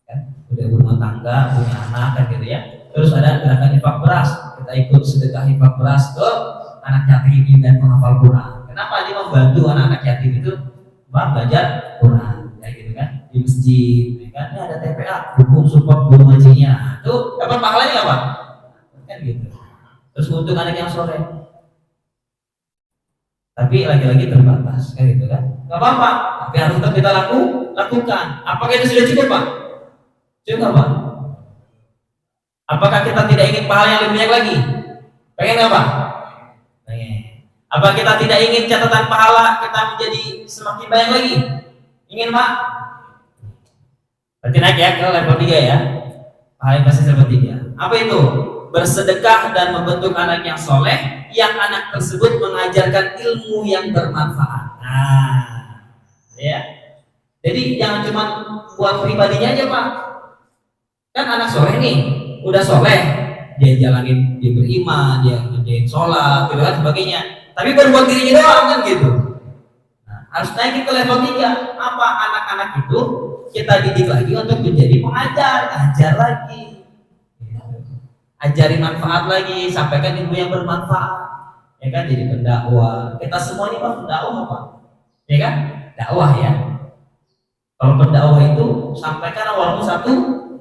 kan, udah rumah tangga, punya anak kan gitu ya. Terus ada gerakan infak beras, kita ikut sedekah infak beras ke anak yatim dan penghafal Quran. Kenapa? Dia membantu anak-anak yatim itu belajar Quran kayak gitu kan, di masjid ya kan. Ini ada TPA, dukung support guru ngajinya, tuh dapat pahalanya apa kan gitu. Terus untuk anak yang soleh, tapi lagi-lagi terbatas kan gitu kan, nggak apa-apa, tapi harus tetap kita lakukan. Apakah itu sudah cukup Pak? Cukup Pak? Apakah kita tidak ingin pahala yang lebih banyak lagi? Pengen nggak Pak? Pengen. Apa kita tidak ingin catatan pahala kita menjadi semakin banyak lagi? Ingin Pak? Berarti naik ya ke level 3 ya. Pahala yang pasti level 3. Apa itu? Bersedekah dan membentuk anak yang soleh, yang anak tersebut mengajarkan ilmu yang bermanfaat. Nah, ya. Jadi jangan cuma buat pribadinya aja Pak. Kan anak soleh nih, udah soleh, dia jalanin, dia beriman, dia ngerjain sholat, gitu kan sebagainya. Tapi baru buat dirinya doang kan gitu. Nah, harus naikin ke level 3. Apa? Anak-anak itu kita didik lagi untuk menjadi pengajar, ajar lagi. Ajarin manfaat lagi, sampaikan ilmu yang bermanfaat. Ya kan, jadi pendakwah. Kita semua ini Pak pendakwah apa? Ya kan? Dakwah ya. Kalau pendakwah itu sampaikan walaupun satu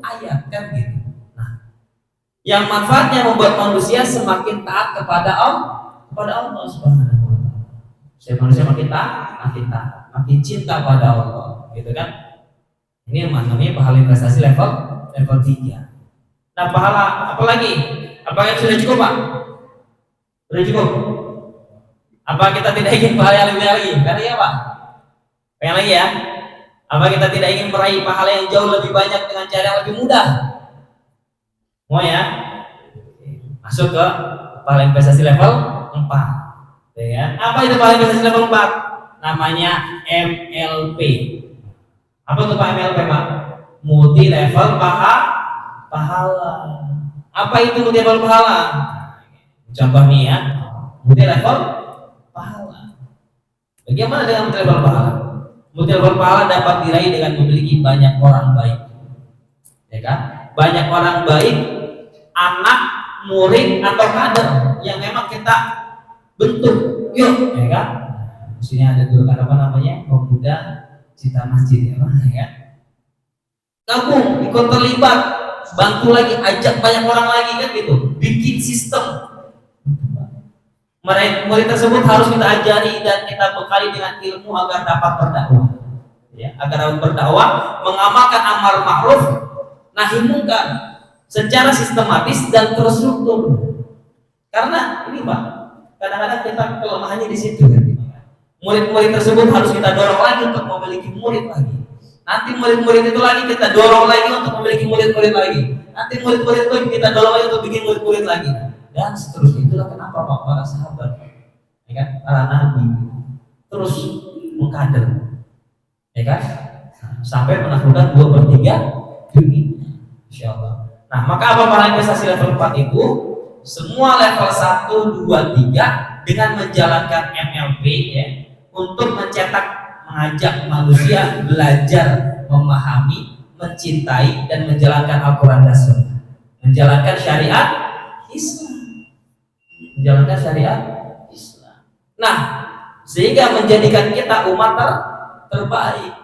ayat kan gitu. Nah, yang manfaatnya membuat manusia semakin taat kepada Allah Subhanahu wa taala. Manusia makin taat, makin cinta pada Allah, gitu kan? Ini namanya pahala investasi level 3. Nah, pahala apa lagi? Apakah itu sudah cukup Pak? Sudah cukup? Apa kita tidak ingin pahala yang lebih lagi? Karena ya Pak, pengen lagi ya? Apa kita tidak ingin meraih pahala yang jauh lebih banyak dengan cara yang lebih mudah? Mau ya? Masuk ke pahala investasi level 4. Ya. Apa itu pahala investasi level 4? Namanya MLP. Apa itu Pak MLP Pak? Multi level pahala. Apa itu multi level pahala? Contoh nih ya, multi level pahala. Bagaimana dengan multi level pahala? Multi level pahala dapat diraih dengan memiliki banyak orang baik, ya kan? Banyak orang baik, anak, murid atau kader yang memang kita bentuk, yuk, ya kan? Di sini ada guru apa namanya, pemuda cita masjid, ya kan? Gabung, ikut terlibat, bantu lagi, ajak banyak orang lagi kan gitu, bikin sistem. Murid tersebut harus kita ajari dan kita bekali dengan ilmu agar dapat berdakwah, ya, agar dapat berdakwah, mengamalkan amar ma'ruf nahi munkar secara sistematis dan terstruktur. Karena ini Pak, kadang-kadang kita kelemahannya di situ kan. Murid-murid tersebut harus kita dorong lagi untuk memiliki murid lagi. Nanti murid-murid itu lagi kita dorong lagi untuk memiliki murid-murid lagi. Nanti murid-murid itu kita dorong lagi untuk bikin murid-murid lagi. Dan seterusnya. Itulah kenapa Pak para sahabat, ya kan, para nabi terus mengkader, ya kan, sampai menaklukkan 2/3 dunia, insyaallah. Nah, maka apa para investasi level 4 itu? Semua level 1, 2, 3 dengan menjalankan MLP ya, untuk mencetak, mengajak manusia belajar, memahami, mencintai dan menjalankan Al-Quran dan Sunnah, menjalankan syariat Islam. Menjalankan syariat Islam. Nah, sehingga menjadikan kita umat terbaik.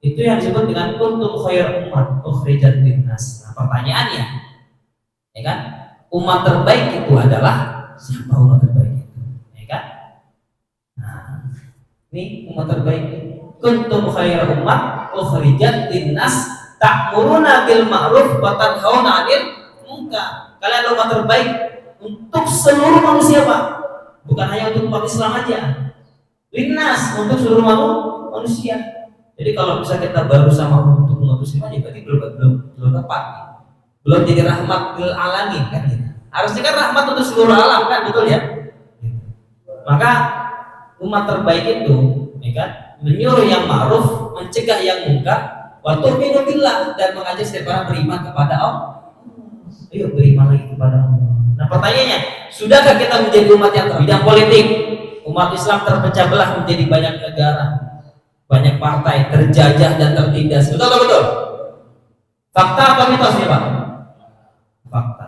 Itu yang disebut dengan kuntum khairu ummah ukhrijat linnas. Nah, pertanyaannya, ya kan? Umat terbaik itu adalah siapa umat terbaik itu? Ya kan? Nah, ini umat terbaik. Kuntum khairu ummah ukhrijat linnas ta'muruna bil ma'ruf wa tanhauna 'anil munkar. Kalian umat terbaik untuk seluruh manusia Pak, bukan hanya untuk umat Islam aja. Linnas, untuk seluruh manusia. Jadi kalau bisa kita baru sama untuk umat Muslim aja, berarti belum tepat, belum jadi rahmat lil alamin kan gitu. Harusnya kan rahmat untuk seluruh alam kan, betul ya? Maka umat terbaik itu, ya kan, menyuruh yang ma'ruf, mencegah yang munkar, wa tu'minu billah, dan mengajak setiap orang beriman kepada Allah. Ayo beriman lagi kepada Allah. Nah pertanyaannya, sudahkah kita menjadi umat yang bidang politik? Umat Islam terpecah belah menjadi banyak negara, banyak partai, terjajah dan tertindas. Betul atau betul? Fakta apa mitos nih Pak? Fakta.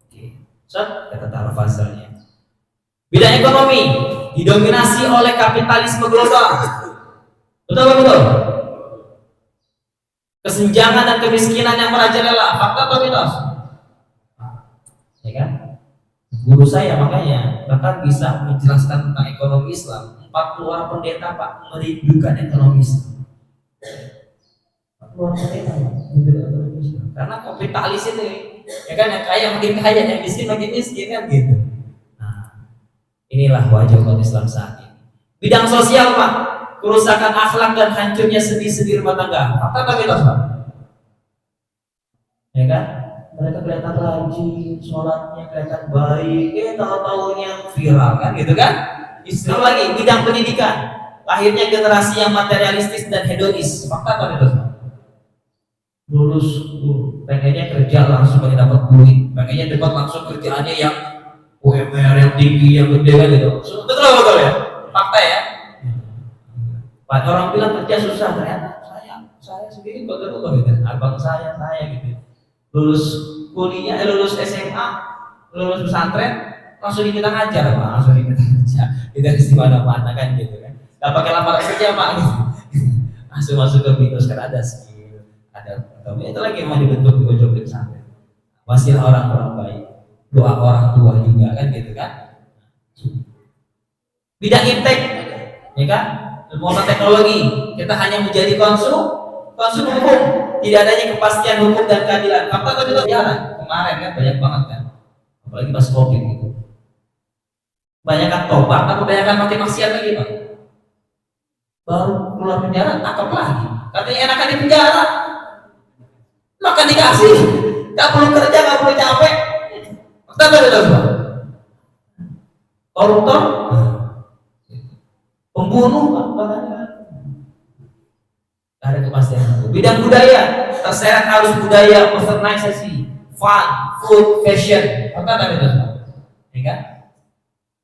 Oke. Set, kita taruh fasilnya. Bidang ekonomi didominasi oleh kapitalisme global. Betul atau betul? Kesenjangan dan kemiskinan yang merajalela. Fakta atau mitos? Ya kan? Guru saya makanya bahkan bisa menjelaskan tentang ekonomi Islam. 40 orang pendeta Pak merindukan ekonomi Islam. 40 orang pendeta merindukan ekonomi Islam. Karena kapitalis itu, ya kan, yang kaya makin kaya, yang miskin makin miskin kan gitu. Nah, inilah wajah umat Islam saat ini. Bidang sosial Pak, kerusakan akhlak dan hancurnya seni-seni rumah tangga. Fakta atau mitos Pak? Ya kan? Mereka kelihatan rajin, sholatnya kelihatan baik, tahu-tahunya viral kan gitu kan? Istilah lagi bidang pendidikan, lahirnya generasi yang materialistis dan hedonis. Fakta atau mitos? Lulus pengennya kerja langsung dapat duit, pengennya dapat langsung kerjaannya yang UMR yang tinggi, yang gede kan gitu. Betul ya? Fakta ya? Banyak orang bilang kerja susah, ternyata saya sendiri betul gitu. Abang saya gitu. Lulus kuliah, lulus SMA, lulus pesantren, langsung kita ngajar Pak, langsung kita kerja. Kita di mana-mana kan gitu kan. Gak pakai lamaran kerja Pak gitu. Langsung masuk ke binus kan ada skill, ada itu lagi yang mau dibentuk di pojok pesantren. Masih orang-orang baik, doa orang tua juga kan gitu kan. Bidang iptek, ya kan? Ilmu teknologi, kita hanya menjadi konsum hukum, tidak adanya kepastian hukum dan keadilan. Fakta atau mitos? Ya, kemarin kan banyak banget kan, apalagi pas COVID gitu. Banyak kan tobat, atau banyak kan mati maksiat lagi Pak. Baru keluar penjara, tangkap lagi. Katanya enakan di penjara, makan dikasih, nggak perlu kerja, nggak perlu capek. Fakta atau mitos Pak? Koruptor, pembunuh, apa ada kepastian. Bidang budaya terseret arus budaya, modernisasi, fun, food, fashion. Apa tadi itu? Ya kan?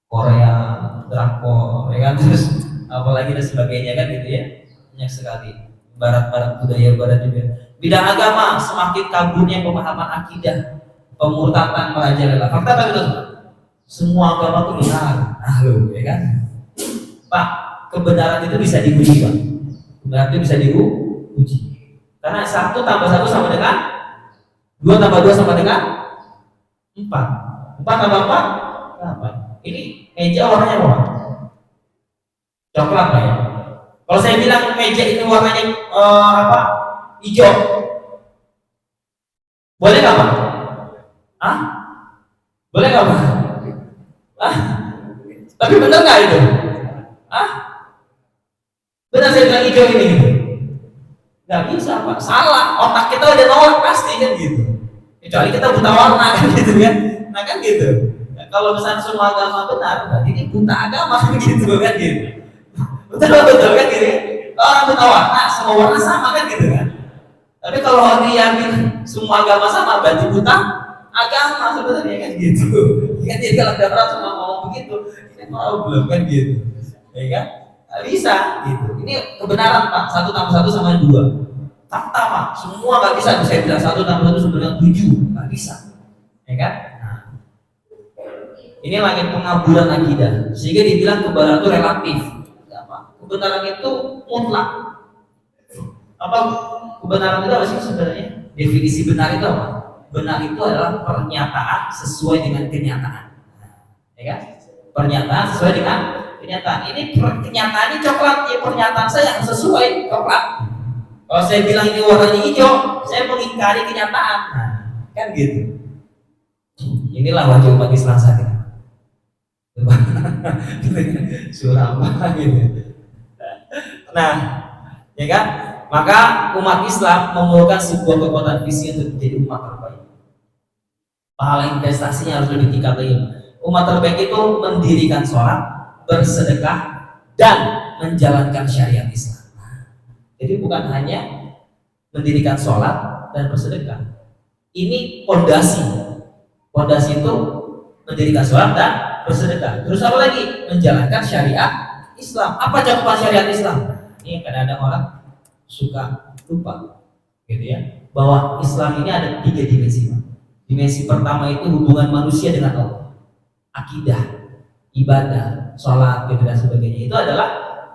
Korea, drakor, ya kan? Terus apalagi dan sebagainya kan gitu ya. Banyak sekali. Barat budaya barat juga. Bidang agama semakin kaburnya pemahaman akidah, pemurtadan merajalela. Fakta tadi itu? Semua agama itu benar. Ya kan? Pak, kebenaran itu bisa diuji Pak. Kebenaran itu bisa diuji. Karena 1 tambah 1 sama dengan 2 tambah 2 sama dengan 4. 4 tambah 4 8. Ini meja warnanya apa? Coklat Pak ya. Kalau saya bilang meja ini warnanya hijau, boleh nggak Pak? Boleh nggak Pak? Tapi benar nggak itu? Benar saya bilang hijau ini gitu? Nggak bisa Pak, salah. Otak kita udah nolak pasti kan gitu. Kecuali kita buta warna kan gitu kan. Nah kan gitu. Nah, kalau misalnya semua agama benar, berarti ini buta agama gitu kan gitu. Betul kan gitu. Orang buta warna, semua warna sama kan gitu kan. Tapi kalau orang yakin semua agama sama, berarti buta agama sebenarnya kan gitu. Kan jadi kalau ada orang cuma ngomong begitu, ini mau belum kan gitu. Ya kan? Bisa gitu. Ini kebenaran Pak, 1 tambah 1 sama 2. Fakta Pak, semua nggak bisa saya bilang 1 tambah 1 sama dengan 7, nggak bisa, ya kan? Nah, ini lagi pengaburan akidah, sehingga dibilang kebenaran itu relatif. Kebenaran itu mutlak. Apa kebenaran itu apa sih sebenarnya? Definisi benar itu apa? Benar itu adalah pernyataan sesuai dengan kenyataan, ya kan? Pernyataan sesuai dengan kenyataan. Ini kenyataan ini coklat, ya pernyataan saya yang sesuai coklat. Kalau saya bilang ini warnanya hijau, saya mengingkari kenyataan. Nah, kan gitu. Inilah wajah umat Islam saat ini. Surah apa gitu. Nah, ya kan? Maka umat Islam memerlukan sebuah kekuatan visi untuk menjadi umat terbaik. Pahala investasinya harus lebih tingkat lagi. Umat terbaik itu mendirikan sholat, bersedekah, dan menjalankan syariat Islam. Jadi bukan hanya mendirikan sholat dan bersedekah. Ini pondasi. Pondasi itu mendirikan sholat dan bersedekah. Terus apa lagi? Menjalankan syariat Islam. Apa cakupan syariat Islam? Ini kadang-kadang orang suka lupa, gitu ya. Bahwa Islam ini ada 3 dimensi. Dimensi pertama itu hubungan manusia dengan Allah, akidah, ibadah, sholat, gitu dan sebagainya. Itu adalah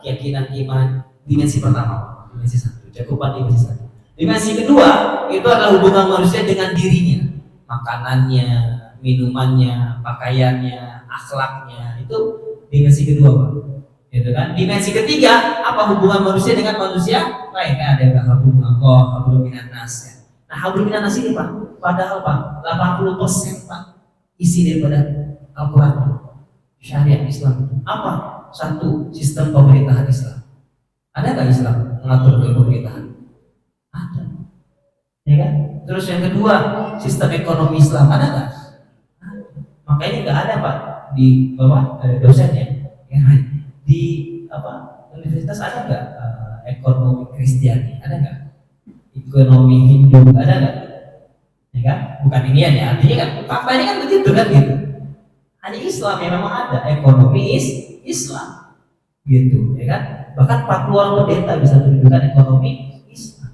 keyakinan iman. Dimensi pertama, dimensi 1, cakupan dimensi 1. Dimensi kedua itu adalah hubungan manusia dengan dirinya, makanannya, minumannya, pakaiannya, akhlaknya. Itu dimensi kedua, Pak. Gitu kan? Dimensi ketiga apa hubungan manusia dengan manusia lain? Kan ada hablum Allah, hablum minan nas. Ya. Nah, hablum minan nas ini, Pak, padahal Pak 80% Pak isi daripada Al-Quran, syariat Islam. Apa? 1, sistem pemerintahan Islam. Ada nggak Islam mengatur pemerintahan? Ada, ya kan? Terus yang kedua, sistem ekonomi Islam ada nggak? Makanya nggak ada, Pak, di bawah ada dosennya. Ya, di universitas ada nggak ekonomi Kristiani? Ada nggak? Ekonomi Hindu ada nggak? Ya kan? Bukan ini ya, artinya kan faktanya kan begitu kan gitu. Hanya Islam yang memang ada ekonomi Islam, gitu, ya kan? Bahkan 40 pendeta bisa menunjukkan ekonomi Islam.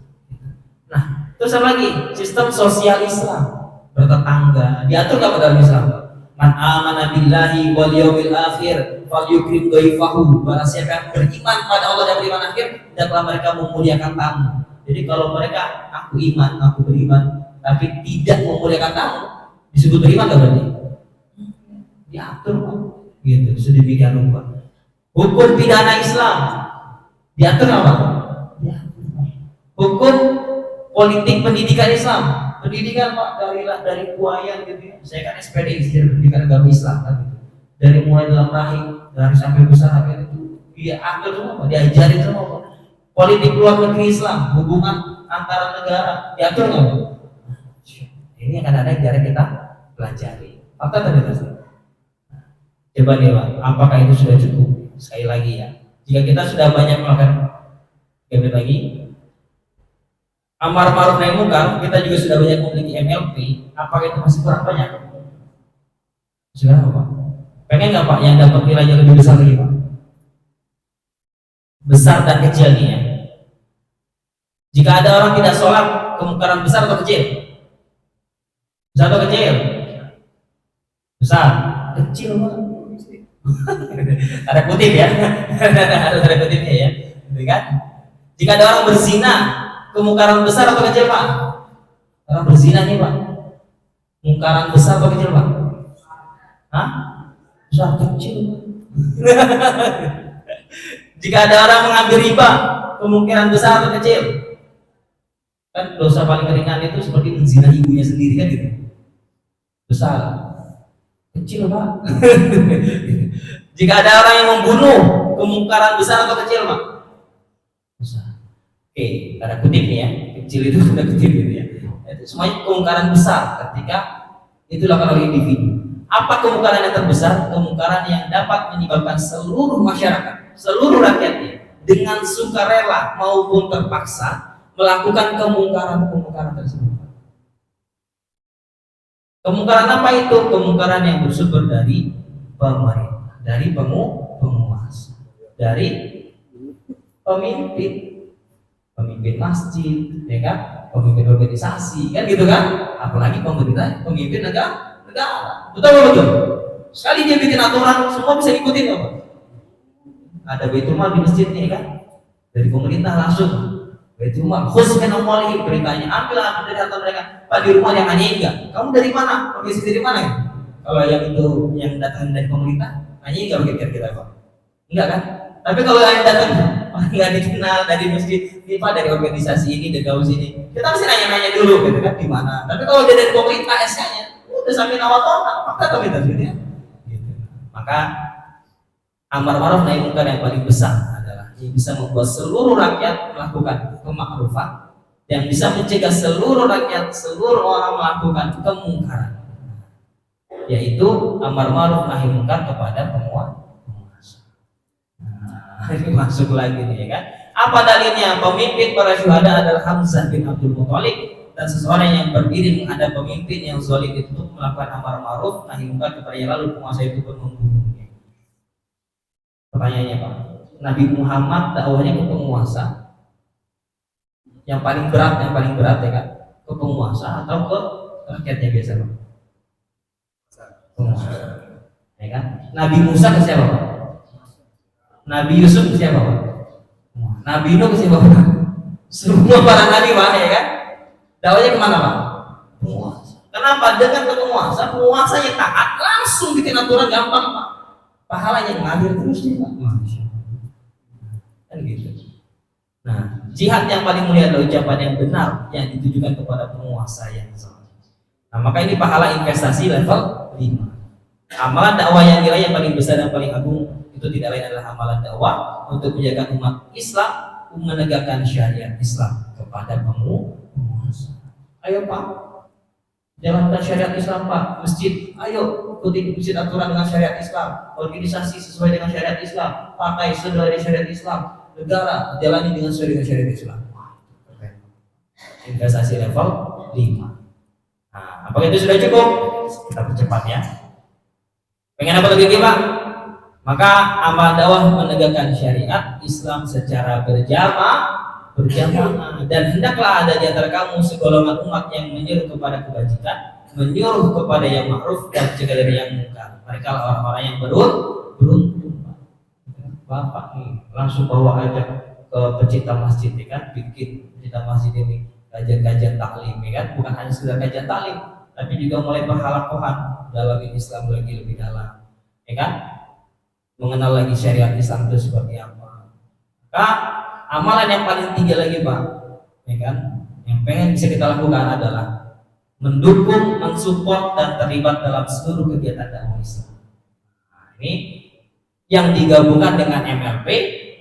Nah, terus apa lagi? Sistem sosial Islam, bertetangga diatur nggak dalam Islam? Man amana billahi wal yawmil akhir falyukrim dhaifahu. Barang siapa yang beriman pada Allah dan beriman akhir, hendaklah mereka memuliakan tamu. Jadi kalau mereka aku beriman, tapi tidak memuliakan tamu, disebut beriman nggak berarti? Diatur, gitu, sedemikian rupa. Hukum pidana Islam diatur apa? Diatur. Hukum politik pendidikan Islam, pendidikan, Pak, dari buayan gitu ya. Saya kan SPD dari pendidikan agama Islam kan gitu. Dari mulai dalam rahim, dari sampai besar sampai itu dia atur semua, diajarin semua, Pak. Politik luar negeri Islam, hubungan antara negara diatur nggak, Pak? Ini akan ada yang jarang kita pelajari. Fakta tadi pasti. Coba nih, Pak, apakah itu sudah cukup? Sekali lagi ya, jika kita sudah banyak melakukan lagi amar ma'ruf nahi munkar, kita juga sudah banyak memiliki MLP, apakah itu masih kurang banyak? Sekarang Pak, pengen nggak Pak yang dapat nilainya lebih besar lagi, Pak? Besar dan kecil nih ya. Jika ada orang tidak sholat, kemungkaran besar atau kecil? Besar atau kecil? Besar. Kecil, Pak. Ada kutip ya. Ada kutipnya ya. Kan? Jika ada orang berzina, kemungkaran besar atau kecil, Pak? Orang berzina nih, Pak. Kemungkaran besar atau kecil, Pak? Hah? Besar, kecil. Jika ada orang mengambil riba, kemungkinan besar atau kecil? Kan dosa paling ringan itu seperti menzina ibunya sendiri kan gitu. Besar. Kecil, Pak. Jika ada orang yang membunuh, kemungkaran besar atau kecil, Pak? Besar. Oke, ada kutip nih ya. Kecil itu sudah kecil gitu ya. Itu semuanya kemungkaran besar ketika itu dilakukan oleh individu. Apa kemungkaran yang terbesar? Kemungkaran yang dapat menyebabkan seluruh masyarakat, seluruh rakyatnya dengan sukarela maupun terpaksa melakukan kemungkaran tersebut. Kemungkaran apa itu? Kemungkaran yang bersumber dari pemerintah, dari penguasa, dari pemimpin masjid, ya kan? Pemimpin organisasi, kan gitu kan? Apalagi pemimpin negara. Betul. Sekali dia bikin aturan, semua bisa ikutin, apa? Ada Baitul Mal di masjid nih kan? Dari pemerintah langsung Baitul Mal, khusus amwalihim, perintahnya ambil dari harta mereka. Pak, di rumah yang nanya enggak? Kamu dari mana? Permisi dari mana ya? Kalau yang itu yang datang dari pemerintah, nanya enggak kira-kira, Pak? Enggak kan? Tapi kalau yang datang nggak dikenal dari masjid, ini Pak dari organisasi ini, dari kampus ini, kita mesti nanya-nanya dulu, gitu kan? Di mana? Tapi kalau dia dari pemerintah SK-nya, udah sampai awal tahun, fakta atau kita gitu ya? Gitu. Maka amar ma'ruf nahi munkar yang paling besar adalah yang bisa membuat seluruh rakyat melakukan kemakrufan, yang bisa mencegah seluruh rakyat, seluruh orang melakukan kemungkaran. yaitu amar ma'ruf nahi munkar kepada penguasa. Nah, ini masuk lagi nih ya kan. Apa dalilnya? Pemimpin para syuhada adalah Hamzah bin Abdul Muthalib, dan seseorang yang berdiri menghadap pemimpin yang zalim itu untuk melakukan amar ma'ruf nahi munkar kepada yang lalu penguasa itu pun membunuhnya. Pertanyaannya Pak, Nabi Muhammad dakwahnya ke penguasa yang paling berat ya kan, ke penguasa atau ke rakyatnya biasa Pak? Penguasa, ya kan? Nabi Musa ke siapa Pak? Nabi Yusuf ke siapa Pak? Nabi Nuh ke siapa Pak? Semua para nabi Pak, ya kan? Dakwahnya kemana Pak? Penguasa. Kenapa? Dengan ke penguasa yang taat langsung bikin aturan gampang Pak. Pahalanya mengalir terus nih Pak. Kan gitu. Nah, jihad yang paling mulia adalah ucapan yang benar yang ditujukan kepada penguasa yang zalim. Nah, maka ini pahala investasi level 5. Amalan dakwah yang nilai yang paling besar dan paling agung itu tidak lain adalah amalan dakwah untuk menjaga umat Islam, menegakkan syariat Islam kepada penguasa. Ayo Pak, jalankan syariat Islam Pak, masjid, ayo ikuti masjid aturan dengan syariat Islam, organisasi sesuai dengan syariat Islam, pakai sesuai dengan syariat Islam, negara jalani dengan sesuai dengan syariat Islam. Investasi level 5. Nah, apakah itu sudah cukup? Kita percepat ya. Pengen apa lagi Pak? Maka amal dakwah menegakkan syariat Islam secara berjamaah, dan hendaklah ada di antara kamu segolongan umat yang menyuruh kepada kebajikan, menyuruh kepada yang ma'ruf dan mencegah dari yang munkar. Mereka lah orang-orang yang beruntung. Bapak nih langsung bawa aja ke pecinta masjid ya kan, bikin pecinta masjid ini kajian-kajian taklim ya kan, bukan hanya sekedar kajian taklim, tapi juga mulai berhalakohan dalam Islam lagi lebih dalam, ya kan? Mengenal lagi syariat Islam itu seperti apa. Maka amalan yang paling tinggi lagi Pak, ya kan? Yang pengen bisa kita lakukan adalah mendukung, mensupport dan terlibat dalam seluruh kegiatan dakwah Islam. Nah, ini yang digabungkan dengan MLP,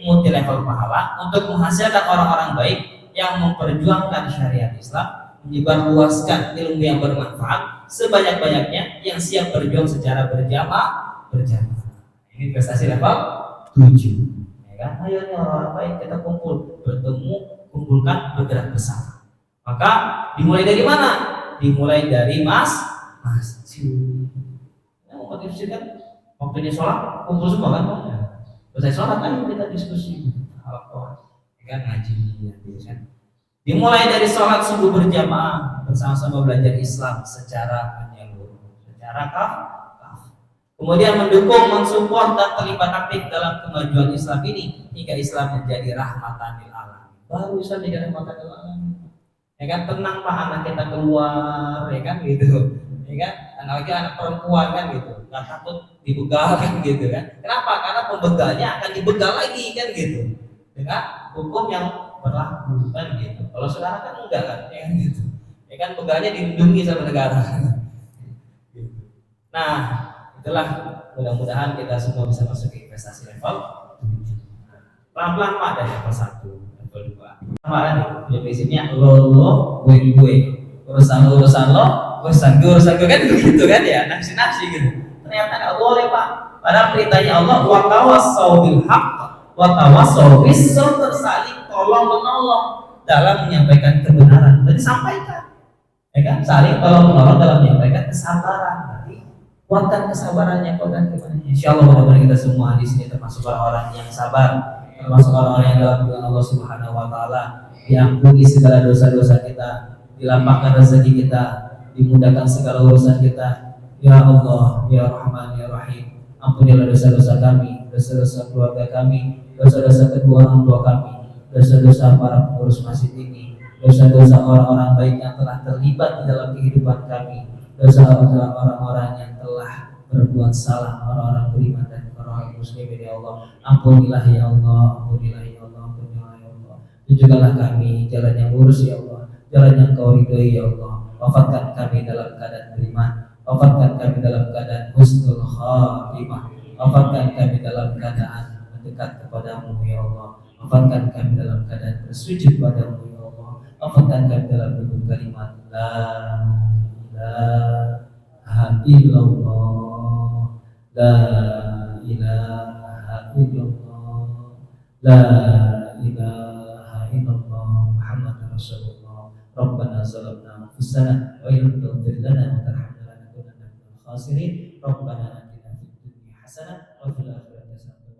multi level pahala, untuk menghasilkan orang-orang baik yang memperjuangkan syariat Islam, menyebarluaskan ilmu yang bermanfaat sebanyak-banyaknya, yang siap berjuang secara berjamaah. Ini prestasi level 7. Ya kan? Ayo nih orang-orang baik kita kumpul, bertemu, kumpulkan, bergerak bersama. Maka dimulai dari mana? Dimulai dari masjid. Ya, umat Islam kan waktunya sholat kumpul semua kan? Selesai sholat ayo kita diskusi, ya kan, ngaji, ya kan? Dimulai dari sholat subuh berjamaah, bersama-sama belajar Islam secara menyeluruh, secara kaf. Kemudian mendukung, mensupport dan terlibat aktif dalam kemajuan Islam ini hingga Islam menjadi rahmatan lil alamin. Baru Islam menjadi rahmatan lil alamin. Ya kan, tenang Pak anak kita keluar, ya kan gitu. Ya kan, anak perempuan kan gitu, nggak takut dibegal kan gitu kan. Kenapa? Karena pembegalnya akan dibegal lagi kan gitu. Dengan hukum yang berlaku kan gitu. Kalau sekarang kan enggak kan, ya kan gitu. Ya kan, begalnya dilindungi sama negara. Nah, itulah mudah-mudahan kita semua bisa masuk ke investasi level 7. Pelan-pelan Pak dari level 1, level 2. Kemarin punya prinsipnya lo gue. Urusan lo, urusan gue kan begitu kan ya, nafsi gitu. Ternyata nggak boleh Pak. Padahal perintahnya Allah wa tawassau bil haqq wa tawassau bis sabr, saling tolong menolong dalam menyampaikan kebenaran. Jadi sampaikan. Ya kan? Saling tolong menolong dalam menyampaikan kesabaran. Kuatkan kesabarannya, kuatkan keimanannya. Insyaallah mudah-mudahan kita semua di sini termasuk orang-orang yang sabar, termasuk orang-orang yang dalam pilihan Allah Subhanahu wa taala, diampuni segala dosa-dosa kita, dilapangkan rezeki kita, dimudahkan segala urusan kita. Ya Allah, ya Rahman, ya Rahim. Ampunilah dosa-dosa kami, dosa-dosa keluarga kami, dosa-dosa kedua orang tua kami, dosa-dosa para pengurus masjid ini, dosa-dosa orang-orang baik yang telah terlibat di dalam kehidupan kami, dosa-dosa orang-orang yang telah berbuat salah, orang-orang beriman dan orang-orang muslim. Ya Allah, ampunilah ya Allah, ampunilah ya Allah, ampunilah ya Allah. Tunjukkanlah kami jalan yang lurus ya Allah, jalan yang Kau ridhoi ya Allah. Wafatkan kami dalam keadaan beriman, wafatkan kami dalam keadaan husnul khatimah, wafatkan kami dalam keadaan mendekat kepadamu ya Allah, wafatkan kami dalam keadaan bersujud padamu ya Allah, wafatkan kami dalam bentuk kalimat la ilaha illallah La ilaha illallah, la ilaha illallah, Muhammad Rasulullah. Rabbana zalamna anfusana wa illam taghfir lana wa tarhamna lanakunanna minal khasirin. Rabbana atina fid dunya hasanah wa fil akhirati hasanah